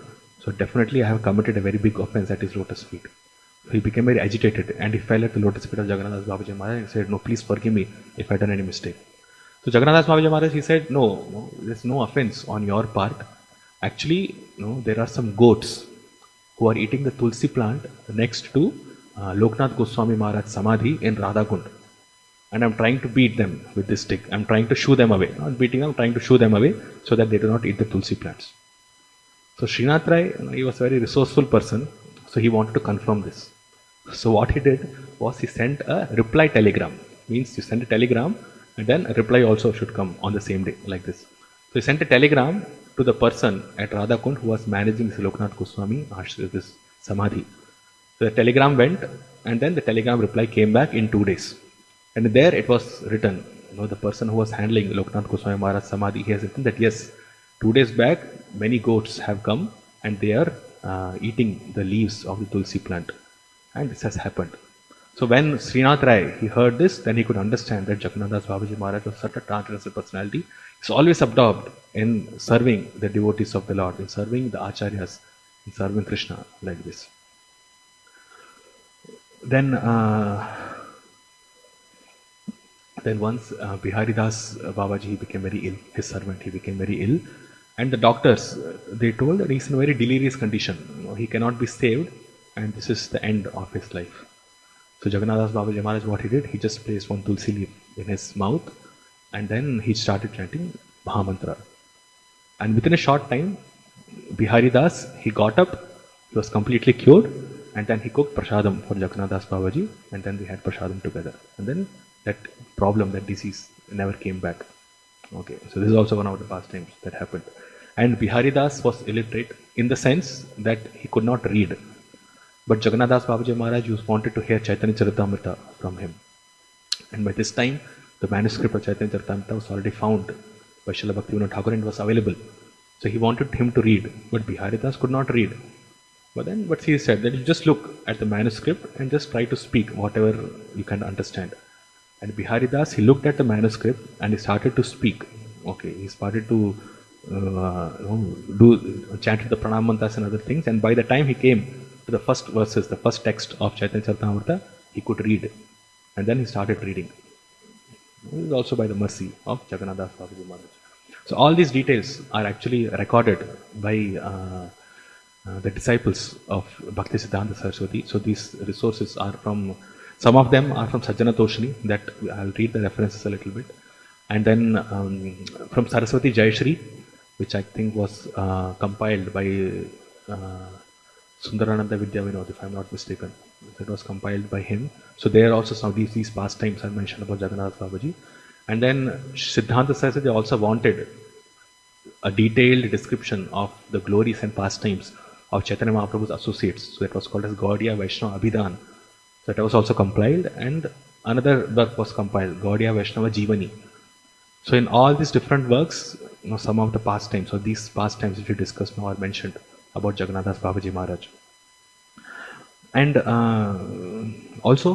So definitely I have committed a very big offense at his lotus feet. So he became very agitated and he fell at the lotus feet of Jagannāth Bābāji Maharaj and said, no, please forgive me if I done any mistake. So Jagannāth Bābāji Maharaj, he said, no, there's no offense on your part. Actually, there are some goats who are eating the tulsi plant next to Loknath Goswami Maharaj Samadhi in Radhakund. And I'm trying to beat them with this stick. I'm trying to shoo them away. Not beating them, I'm trying to shoo them away so that they do not eat the tulsi plants. So Srinath Rai, he was a very resourceful person. So he wanted to confirm this. So what he did was he sent a reply telegram. Means you send a telegram and then a reply also should come on the same day like this. So he sent a telegram to the person at Radhakund who was managing this Loknath Goswami, this Samadhi. So the telegram went and then the telegram reply came back in 2 days. And there it was written, the person who was handling Loknath Goswami Maharaj Samadhi, he has written that yes, 2 days back many goats have come and they are eating the leaves of the tulsi plant. And this has happened. So when Srinath Rai, he heard this, then he could understand that Jagannāth Bābāji Maharaj was such a transcendental personality. He's always absorbed in serving the devotees of the Lord, in serving the Acharyas, in serving Krishna like this. Then once Biharidas Bābāji, he became very ill. His servant, he became very ill. And the doctors, they told that he's in a very delirious condition. He cannot be saved and this is the end of his life. So Jagannāth Bābāji Maharaj, what he did, he just placed one tulsi leaf in his mouth and then he started chanting Mahamantra. And within a short time, Biharidas, he got up, he was completely cured and then he cooked prasadam for Jagannāth Bābāji and then they had prasadam together. And then that problem, that disease never came back. Okay, so this is also one of the pastimes that happened. And Biharidas was illiterate in the sense that he could not read. But Jagannāth Bābāji Maharaj wanted to hear Chaitanya Charitamrita from him. And by this time, the manuscript of Chaitanya Charitamrita was already found by Srila Bhaktivinoda Thakur and was available. So he wanted him to read, but Biharidas could not read. But then what he said, that you just look at the manuscript and just try to speak whatever you can understand. And Biharidas, he looked at the manuscript and he started to speak. Okay, he started to chant the pranam mantras and other things. And by the time he came to the first verses, the first text of Chaitanya Charitamrita, he could read. And then he started reading. This is also by the mercy of Jagannāth Bābāji Maharaj. So all these details are actually recorded by the disciples of Bhakti Siddhanta Saraswati. So these resources are from, some of them are from Sajjana Toshini, that I'll read the references a little bit. And then from Saraswati Jayashri, which I think was compiled by Sundarananda Vidya Vinod, if I'm not mistaken. It was compiled by him. So there also some of these pastimes are mentioned about Jagannāth Bābāji. And then Siddhanta Saraswati also wanted a detailed description of the glories and pastimes of Chaitanya Mahaprabhu's associates. So that was called as Gaudiya Vaishnava Abhidhan. So that was also compiled, and another work was compiled, Gaudiya Vaishnava Jivani. So in all these different works, some of the pastimes, or these pastimes which we discussed now, are mentioned about Jagannāth Bābāji Maharaj. And also,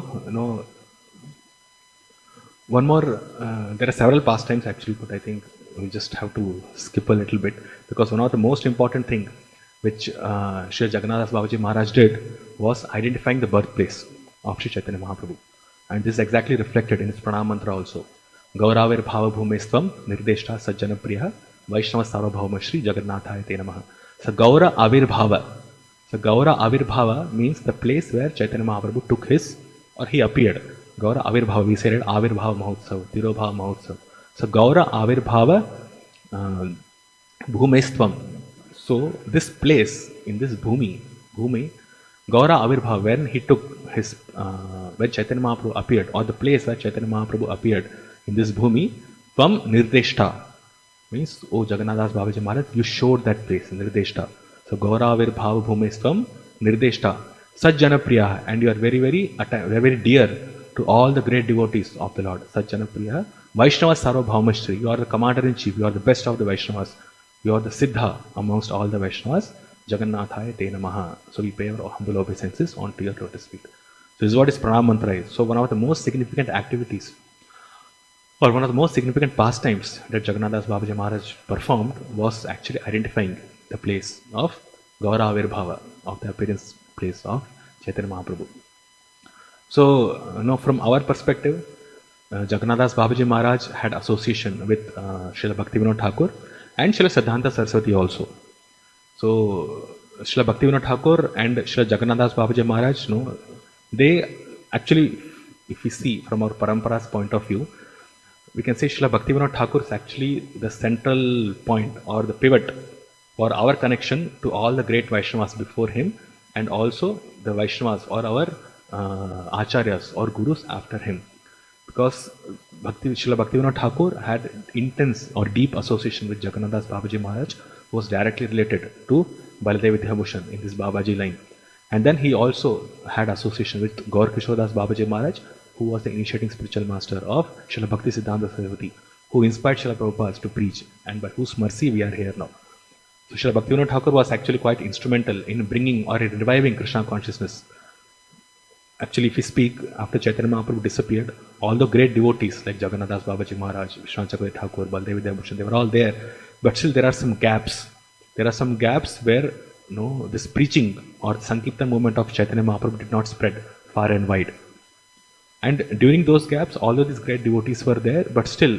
one more, there are several pastimes actually, but I think we just have to skip a little bit, because one of the most important thing which Sri Jagannāth Bābāji Maharaj did was identifying the birthplace of Sri Chaitanya Mahaprabhu. And this is exactly reflected in his pranam mantra also. Gauravir bhava bhumestvam nirdeshta sajjana priya Vaishnava sarvabhauma Shri Jagannathaya te namaha. So Gaura Avirbhava. So Gaura Avirbhava means the place where Chaitanya Mahaprabhu took his, or he appeared. Gaura Avirbhava, we said it, Avirbhava Mahotsav, Tirobhava Mahotsav. So Gaura Avirbhava Bhumestvam. So this place, in this Bhumi, Gaura Avirbhava, when he took his, when Chaitanya Mahaprabhu appeared, or the place where Chaitanya Mahaprabhu appeared in this Bhumi, Tvam Nirdeshta. Means, oh Jagannāth Bābāji Maharaj, you showed that place, Nirdeshta. So Gauravir Bhava Bhumestvam Nirdeshta. Sajjana Priya, and you are very, very dear to all the great devotees of the Lord. Sajjana Priya. Vaishnava Sarvabhaumashri. You are the commander in chief. You are the best of the Vaishnavas. You are the Siddha amongst all the Vaishnavas. Jagannathaya Te Namaha. So we pay our humble obeisances onto your lotus feet. So this is what is Pranam Mantra is. So one of the most significant activities, or one of the most significant pastimes that Jagannāth Bābāji Maharaj performed was actually identifying the place of Gauravir Bhava, of the appearance place of Chaitanya Mahaprabhu. So, from our perspective, Jagannāth Bābāji Maharaj had association with Srila Bhaktivinoda Thakur and Srila Siddhanta Saraswati also. So, Srila Bhaktivinoda Thakur and Srila Jagannāth Bābāji Maharaj, they actually, if we see from our parampara's point of view, we can say Srila Bhaktivinoda Thakur is actually the central point or the pivot for our connection to all the great Vaishnavas before him, and also the Vaishnavas or our Acharyas or Gurus after him. Because Srila Bhaktivinoda Thakur had intense or deep association with Jagannāth Bābāji Maharaj, who was directly related to Baladev Vidhyabhushan in this Bābāji line. And then he also had association with Gaur Kishore Das Bābāji Maharaj, who was the initiating spiritual master of Srila Bhakti Siddhanta Saraswati, who inspired Srila Prabhupada to preach, and by whose mercy we are here now. So Srila Bhaktivinoda Thakur was actually quite instrumental in bringing or in reviving Krishna consciousness. Actually, if we speak, after Chaitanya Mahaprabhu disappeared, all the great devotees like Jagannāth Bābāji Maharaj, Vishwanath Chakravarti Thakur, Baladev Vidhyabhushan, they were all there. But still there are some gaps. There are some gaps where this preaching or Sankirtan movement of Chaitanya Mahaprabhu did not spread far and wide. And during those gaps, although these great devotees were there, but still,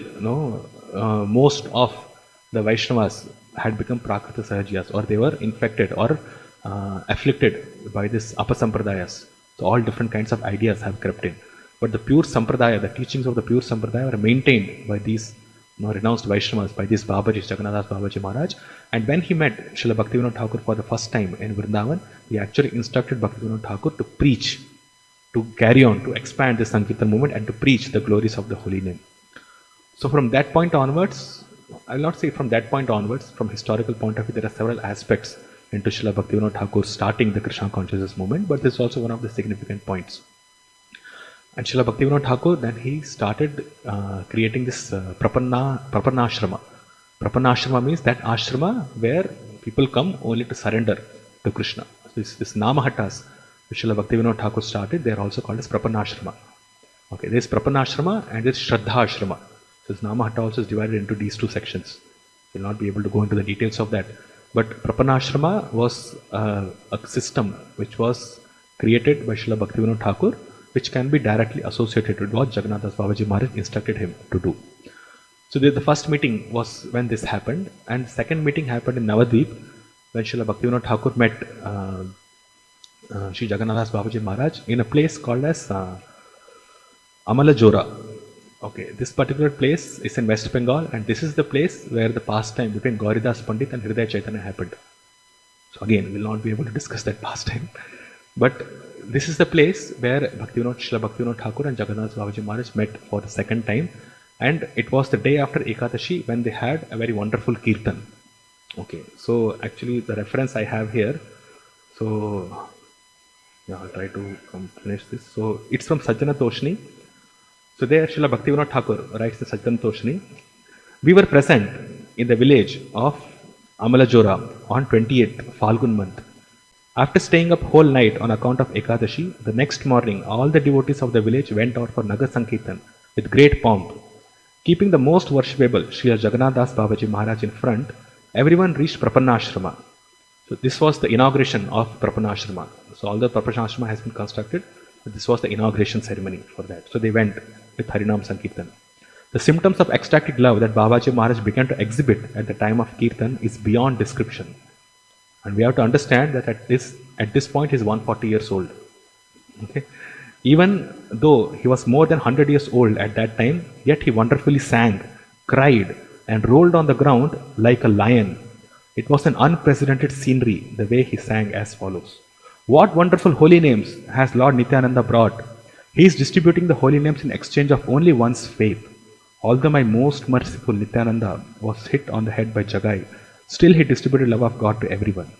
most of the Vaishnavas had become Prakrita Sahajiyas, or they were infected or afflicted by this Apasampradayas. So all different kinds of ideas have crept in. But the pure Sampradaya, the teachings of the pure Sampradaya were maintained by these renounced Vaishnavas, by these Bābājis, Jagannāth Bābāji Maharaj. And when he met Srila Bhaktivinoda Thakur for the first time in Vrindavan, he actually instructed Bhaktivinoda Thakur to preach, to carry on, to expand the Sankirtan movement and to preach the glories of the holy name. So from that point onwards, I will not say from that point onwards, from historical point of view, there are several aspects into Srila Bhaktivinoda Thakur starting the Krishna consciousness movement, but this is also one of the significant points. And Srila Bhaktivinoda Thakur, then he started creating this Prapanashrama. Prapanashrama means that ashrama where people come only to surrender to Krishna. So this Namahattas, which Srila Bhaktivinoda Thakur started, they are also called as Prapanashrama. Okay, there is Prapanashrama and there is Shraddha Ashrama. So this Namahatta also is divided into these two sections. We will not be able to go into the details of that. But Prapanashrama was a system which was created by Srila Bhaktivinoda Thakur, which can be directly associated with what Jagannāth Bābāji Maharaj instructed him to do. So the first meeting was when this happened, and second meeting happened in Navadvip when Srila Bhaktivinoda Thakur met Sri Jagannāth Bābāji Maharaj in a place called as Amalajora. Okay, this particular place is in West Bengal, and this is the place where the pastime between Gauridas Pandit and Hridaya Chaitanya happened. So again, we will not be able to discuss that pastime. But this is the place where Srila Bhaktivinoda Thakur and Jagannāth Bābāji Maharaj met for the second time, and it was the day after Ekadashi when they had a very wonderful kirtan. Okay, so actually the reference I have here, so yeah, I'll try to finish this. So it's from Sajjana Toshni. So there Srila Bhaktivinoda Thakur writes the Sajjana Toshni. We were present in the village of Amalajora on 28th Falgun month. After staying up whole night on account of Ekadashi, the next morning all the devotees of the village went out for Nagar Sankirtan with great pomp. Keeping the most worshipable Sri Jagannāth Bābāji Maharaj in front, everyone reached Prapanashrama. So this was the inauguration of Prapanashrama. So although Prapanashrama has been constructed, this was the inauguration ceremony for that. So they went with Harinam Sankirtan. The symptoms of ecstatic love that Bābāji Maharaj began to exhibit at the time of Kirtan is beyond description. And we have to understand that at this point he is 140 years old. Okay? Even though he was more than 100 years old at that time, yet he wonderfully sang, cried, and rolled on the ground like a lion. It was an unprecedented scenery, the way he sang as follows. What wonderful holy names has Lord Nityananda brought? He is distributing the holy names in exchange of only one's faith. Although my most merciful Nityananda was hit on the head by Jagai, still he distributed love of God to everyone.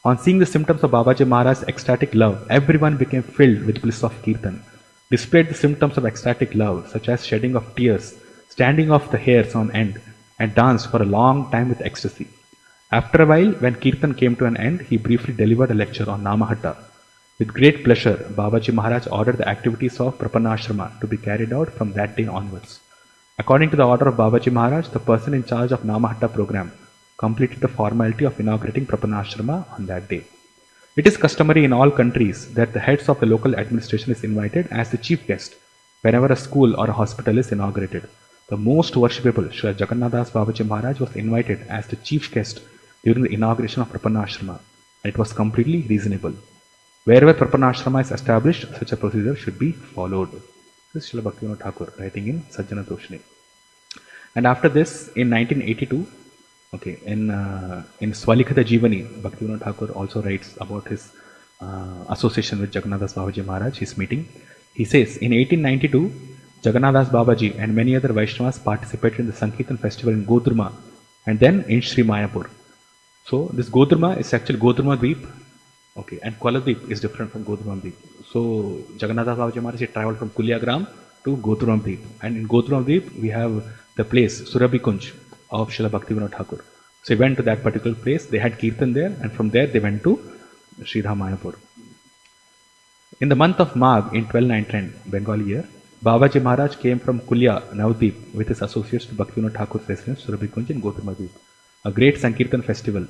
On seeing the symptoms of Bābāji Maharaj's ecstatic love, everyone became filled with bliss of Kirtan, displayed the symptoms of ecstatic love, such as shedding of tears, standing of the hairs on end, and danced for a long time with ecstasy. After a while, when Kirtan came to an end, he briefly delivered a lecture on Namahatta. With great pleasure, Bābāji Maharaj ordered the activities of Prapanashrama to be carried out from that day onwards. According to the order of Bābāji Maharaj, the person in charge of Namahatta program completed the formality of inaugurating Prapanashrama on that day. It is customary in all countries that the heads of the local administration is invited as the chief guest whenever a school or a hospital is inaugurated. The most worshipable Sri Jagannāth Bābāji Maharaj was invited as the chief guest during the inauguration of Prapanashrama. It was completely reasonable. Wherever Prapanashrama is established, such a procedure should be followed. This is Srila Bhaktivinoda Thakur writing in Sajjana Toshni. And after this, in 1982, in Swalikhita Jivani, Bhaktivinoda Thakur also writes about his association with Jagannāth Bābāji Maharaj, his meeting. He says, in 1892, Jagannāth Bābāji and many other Vaishnavas participated in the Sankirtan festival in Godrma and then in Sri Mayapur. So this Godrma is actually Godrma Dweep, and Kuladweep is different from Godrma Dweep. So Jagannāth Bābāji Maharaj travelled from Kulyagram to Godrma Dweep, and in Godrma Dweep we have the place Surabhi Kunj of Srila Bhaktivinoda Thakur. So he went to that particular place, they had Kirtan there, and from there they went to Sridham Mayapur. In the month of Magh in 1210 Bengali year, Bābāji Maharaj came from Kulya, Navdeep, with his associates to Bhaktivinoda Thakur's residence, Surabhi Kunj in Godrma Dweep. A great Sankirtan festival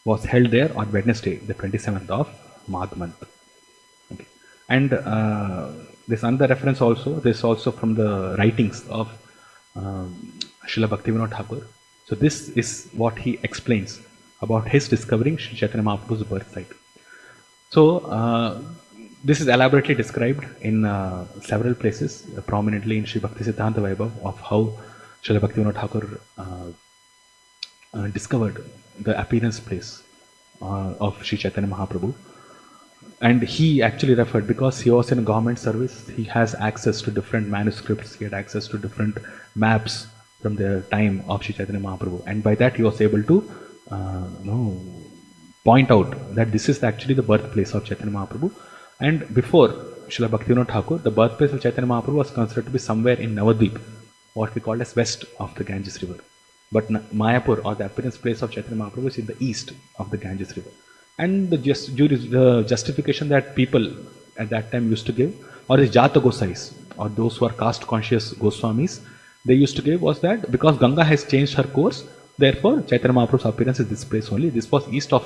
was held there on Wednesday, the 27th of Magh month. And this another reference also, this also from the writings of Srila Bhaktivinoda Thakur. So this is what he explains about his discovering Sri Chaitanya Mahaprabhu's birth site. So this is elaborately described in several places, prominently in Sri Bhakti Siddhanta Vaibhav, of how Srila Bhaktivinoda Thakur discovered the appearance place of Sri Chaitanya Mahaprabhu. And he actually referred, because he was in government service, he has access to different manuscripts, he had access to different maps from the time of Sri Chaitanya Mahaprabhu. And by that he was able to point out that this is actually the birthplace of Chaitanya Mahaprabhu. And before Srila Bhaktivinoda Thakur, the birthplace of Chaitanya Mahaprabhu was considered to be somewhere in Navadvip, what we call as west of the Ganges river. But Mayapur, or the appearance place of Chaitanya Mahaprabhu, is in the east of the Ganges river. And the justification that people at that time used to give, or the Jata Gosais, or those who are caste conscious Goswamis, they used to give was that because Ganga has changed her course, therefore Chaitanya Mahaprabhu's appearance is this place only. This was east of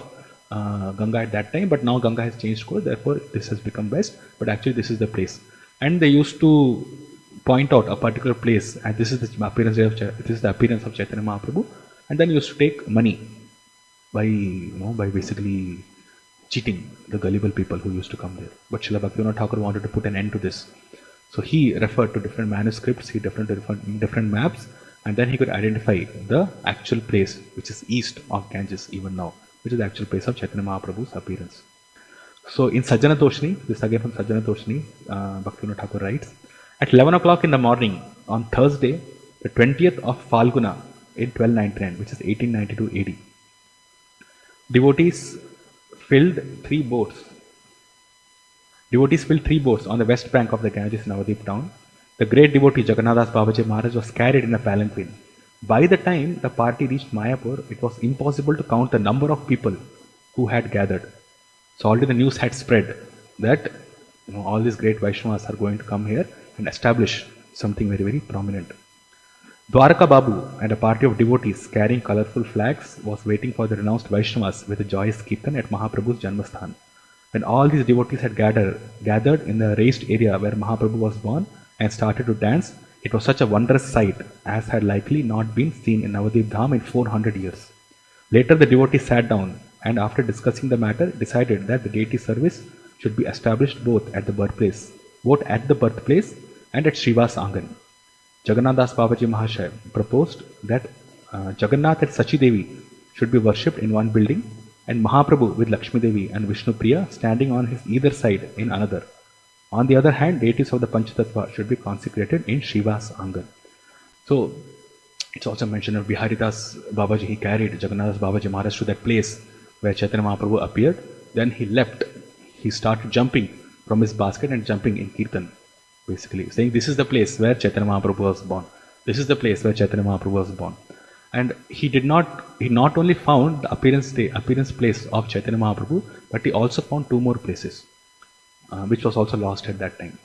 Ganga at that time, but now Ganga has changed course, therefore this has become west, but actually this is the place. And they used to point out a particular place, and this is the appearance of Chaitanya Mahaprabhu, and then used to take money by basically cheating the gullible people who used to come there. But Srila Bhaktivinoda Thakur wanted to put an end to this. So he referred to different manuscripts, he referred to different maps, and then he could identify the actual place which is east of Ganges even now, which is the actual place of Chaitanya Mahaprabhu's appearance. So in Sajjana Toshni, this again from Sajjana Toshni, Bhaktivinoda Thakur writes, at 11 o'clock in the morning on Thursday, the 20th of Falguna in 1299, which is 1892 AD, Devotees filled three boats on the west bank of the Ganges in Navadvip town. The great devotee Jagannāth Bābāji Maharaj was carried in a palanquin. By the time the party reached Mayapur, it was impossible to count the number of people who had gathered. So already the news had spread that all these great Vaishnavas are going to come here and establish something very, very prominent. Dwaraka Babu and a party of devotees carrying colorful flags was waiting for the renounced Vaishnavas with a joyous kirtan at Mahaprabhu's Janmasthan. When all these devotees had gathered in the raised area where Mahaprabhu was born and started to dance, it was such a wondrous sight as had likely not been seen in Navadvip Dham in 400 years. Later the devotees sat down and after discussing the matter decided that the deity service should be established both at the birthplace and at Srivas Angan. Jagannāth Bābāji Mahashaya proposed that Jagannath and Sachi Devi should be worshipped in one building and Mahaprabhu with Lakshmi Devi and Vishnu Priya standing on his either side in another. On the other hand, deities of the Panchatattva should be consecrated in Srivas Angan. So it's also mentioned that Biharidas Babaji, he carried Jagannāth Babaji Maharaj to that place where Chaitanya Mahaprabhu appeared. Then he left. He started jumping from his basket and jumping in Kirtan, basically saying, this is the place where Chaitanya Mahaprabhu was born. This is the place where Chaitanya Mahaprabhu was born. And he not only found the appearance place of Chaitanya Mahaprabhu, but he also found two more places, which was also lost at that time.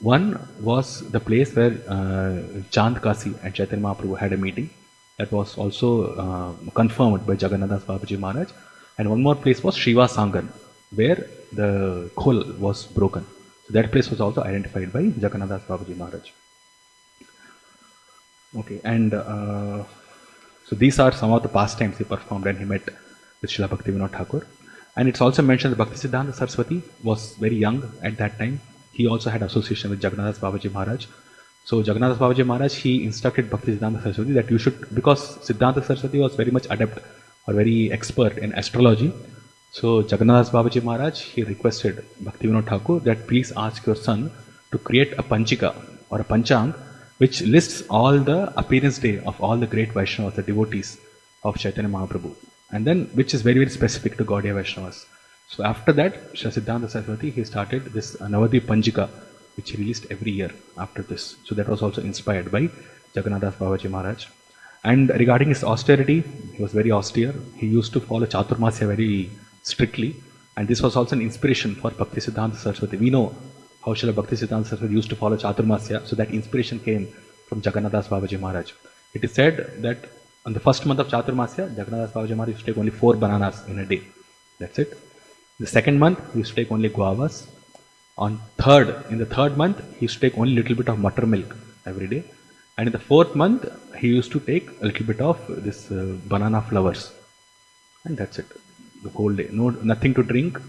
One was the place where Chand Kasi and Chaitanya Mahaprabhu had a meeting. That was also confirmed by Jagannāth Babaji Maharaj. And one more place was Shiva Sangan, where the khol was broken. So that place was also identified by Jagannāth Babaji Maharaj. Okay, and so these are some of the pastimes he performed when he met with Srila Bhaktivinoda Thakur. And it's also mentioned that Bhaktisiddhanta Saraswati was very young at that time. He also had association with Jagannāth Babaji Maharaj. So Jagannāth Babaji Maharaj, he instructed Bhaktisiddhanta Saraswati that you should, because Siddhanta Saraswati was very much adept or very expert in astrology. So Jagannāth Babaji Maharaj, he requested Bhaktivinoda Thakur that please ask your son to create a Panchika or a Panchang which lists all the appearance day of all the great Vaishnavas, the devotees of Chaitanya Mahaprabhu. And then which is very, very specific to Gaudiya Vaishnavas. So after that, Sri Siddhanta Saraswati, he started this Navadvip Panchika, which he released every year after this. So that was also inspired by Jagannāth Babaji Maharaj. And regarding his austerity, he was very austere. He used to follow Chaturmasya very strictly. And this was also an inspiration for Bhaktisiddhanta Saraswati. We know how Srila Bhaktisiddhanta Saraswati used to follow Chaturmasya. So that inspiration came from Jagannāth Babaji Maharaj. It is said that on the first month of Chaturmasya, Jagannāth Babaji Maharaj used to take only 4 bananas in a day. That's it. The second month, he used to take only guavas. In the third month, he used to take only a little bit of butter milk every day. And in the fourth month, he used to take a little bit of this banana flowers. And that's it. The whole day. Nothing to drink,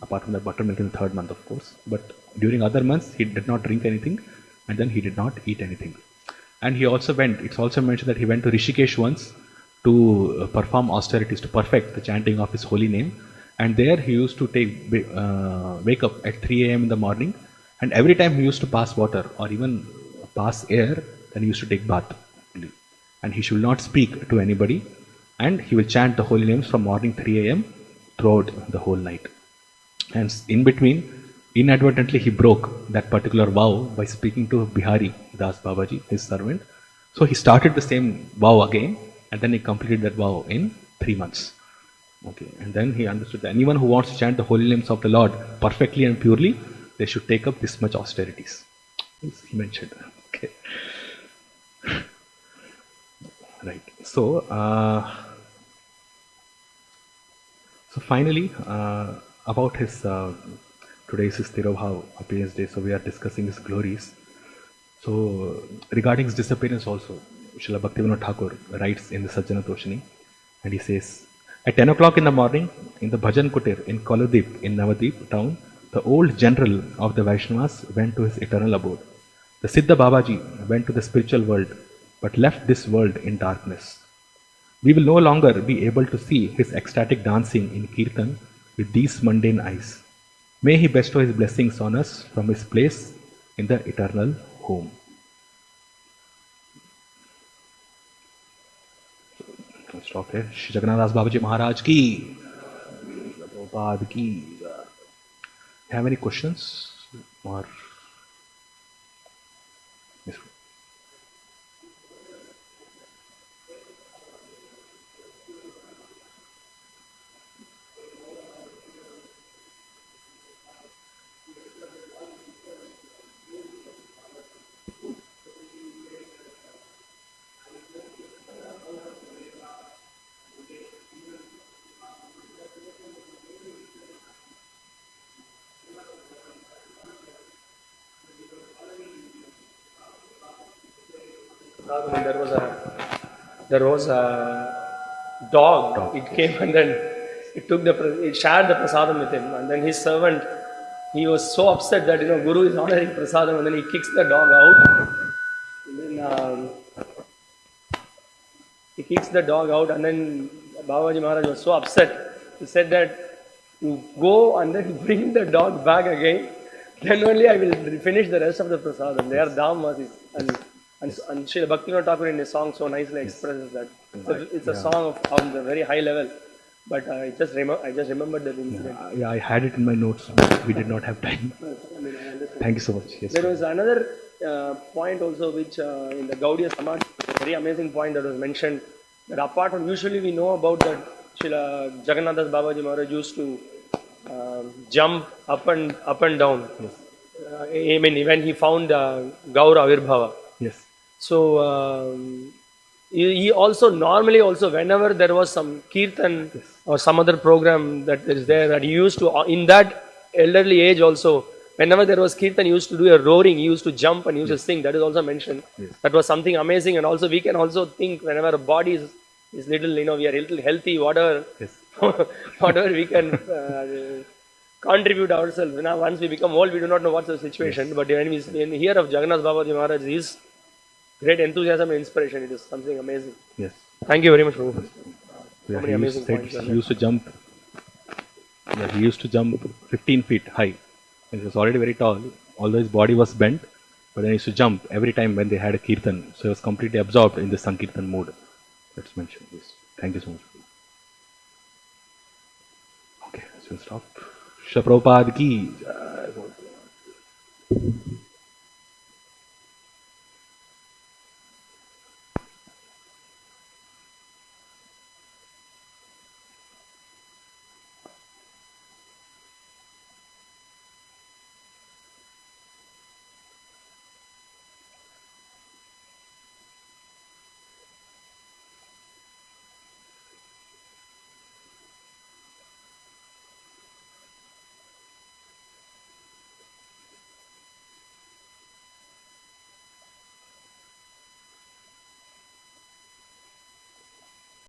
apart from the buttermilk in the third month, of course. But during other months, he did not drink anything. And then he did not eat anything. And he also it's also mentioned that he went to Rishikesh once to perform austerities, to perfect the chanting of his holy name. And there he used to wake up at 3 a.m. in the morning, and every time he used to pass water or even pass air, then he used to take bath. And he should not speak to anybody, and he will chant the holy names from morning 3 a.m. throughout the whole night. And in between, inadvertently he broke that particular vow by speaking to Bihari Das Babaji, his servant. So he started the same vow again, and then he completed that vow in 3 months. Okay, and then he understood that anyone who wants to chant the holy names of the Lord perfectly and purely, they should take up this much austerities. He mentioned. Okay. Right. So finally, about his today's Tirobhav appearance day. So we are discussing his glories. So regarding his disappearance also, Srila Bhaktivinoda Thakur writes in the Sajjana Toshini, and he says, at 10 o'clock in the morning, in the Bhajan Kutir in Koladip in Navadip town, the old general of the Vaishnavas went to his eternal abode. The Siddha Bābāji went to the spiritual world, but left this world in darkness. We will no longer be able to see his ecstatic dancing in Kirtan with these mundane eyes. May he bestow his blessings on us from his place in the eternal home. Stop here. Shri Jagannāth Babaji Maharaj ki, Prabhupada ki. Have any questions? Or yes. There was a dog. It came and then it shared the prasadam with him. And then his servant, he was so upset that Guru is honoring prasadam, and then he kicks the dog out. And then he kicks the dog out, and then Bābāji Maharaj was so upset. He said that you go and then bring the dog back again. Then only I will finish the rest of the prasadam. They are dhammas. And Srila Bhaktivinoda Thakur in his song so nicely expresses that. It's a song of a very high level. But I just remembered that incident. Yeah, I had it in my notes, but we did not have time. Thank you so much. Yes, There was another point also which in the Gaudiya Samaj, a very amazing point that was mentioned, that apart from, usually we know about that Srila Jagannāth Bābāji Maharaj used to jump up and down. Yes. I mean, when he found Gaura Avirbhava. Yes. So he also normally also whenever there was some kirtan or some other program that is there, that he used to, in that elderly age also, whenever there was kirtan, he used to do a roaring, he used to jump and he used to sing. That is also mentioned. Yes. That was something amazing. And also we can also think whenever our body is little, we are a little healthy, whatever, Yes. whatever we can contribute ourselves. Now, once we become old, we do not know what's the situation. But when we hear of Jagannāth Bābāji Maharaj, his great enthusiasm and inspiration, it is something amazing. Yes. Thank you very much, Prabhu. Yeah, many amazing points. he used to jump. Yeah, he used to jump 15 feet high. And he was already very tall, although his body was bent. But then he used to jump every time when they had a kirtan. So he was completely absorbed in the Sankirtan mode. That's mentioned. Yes. Thank you so much. Okay, so we'll stop. Shri Prabhupada ki jai.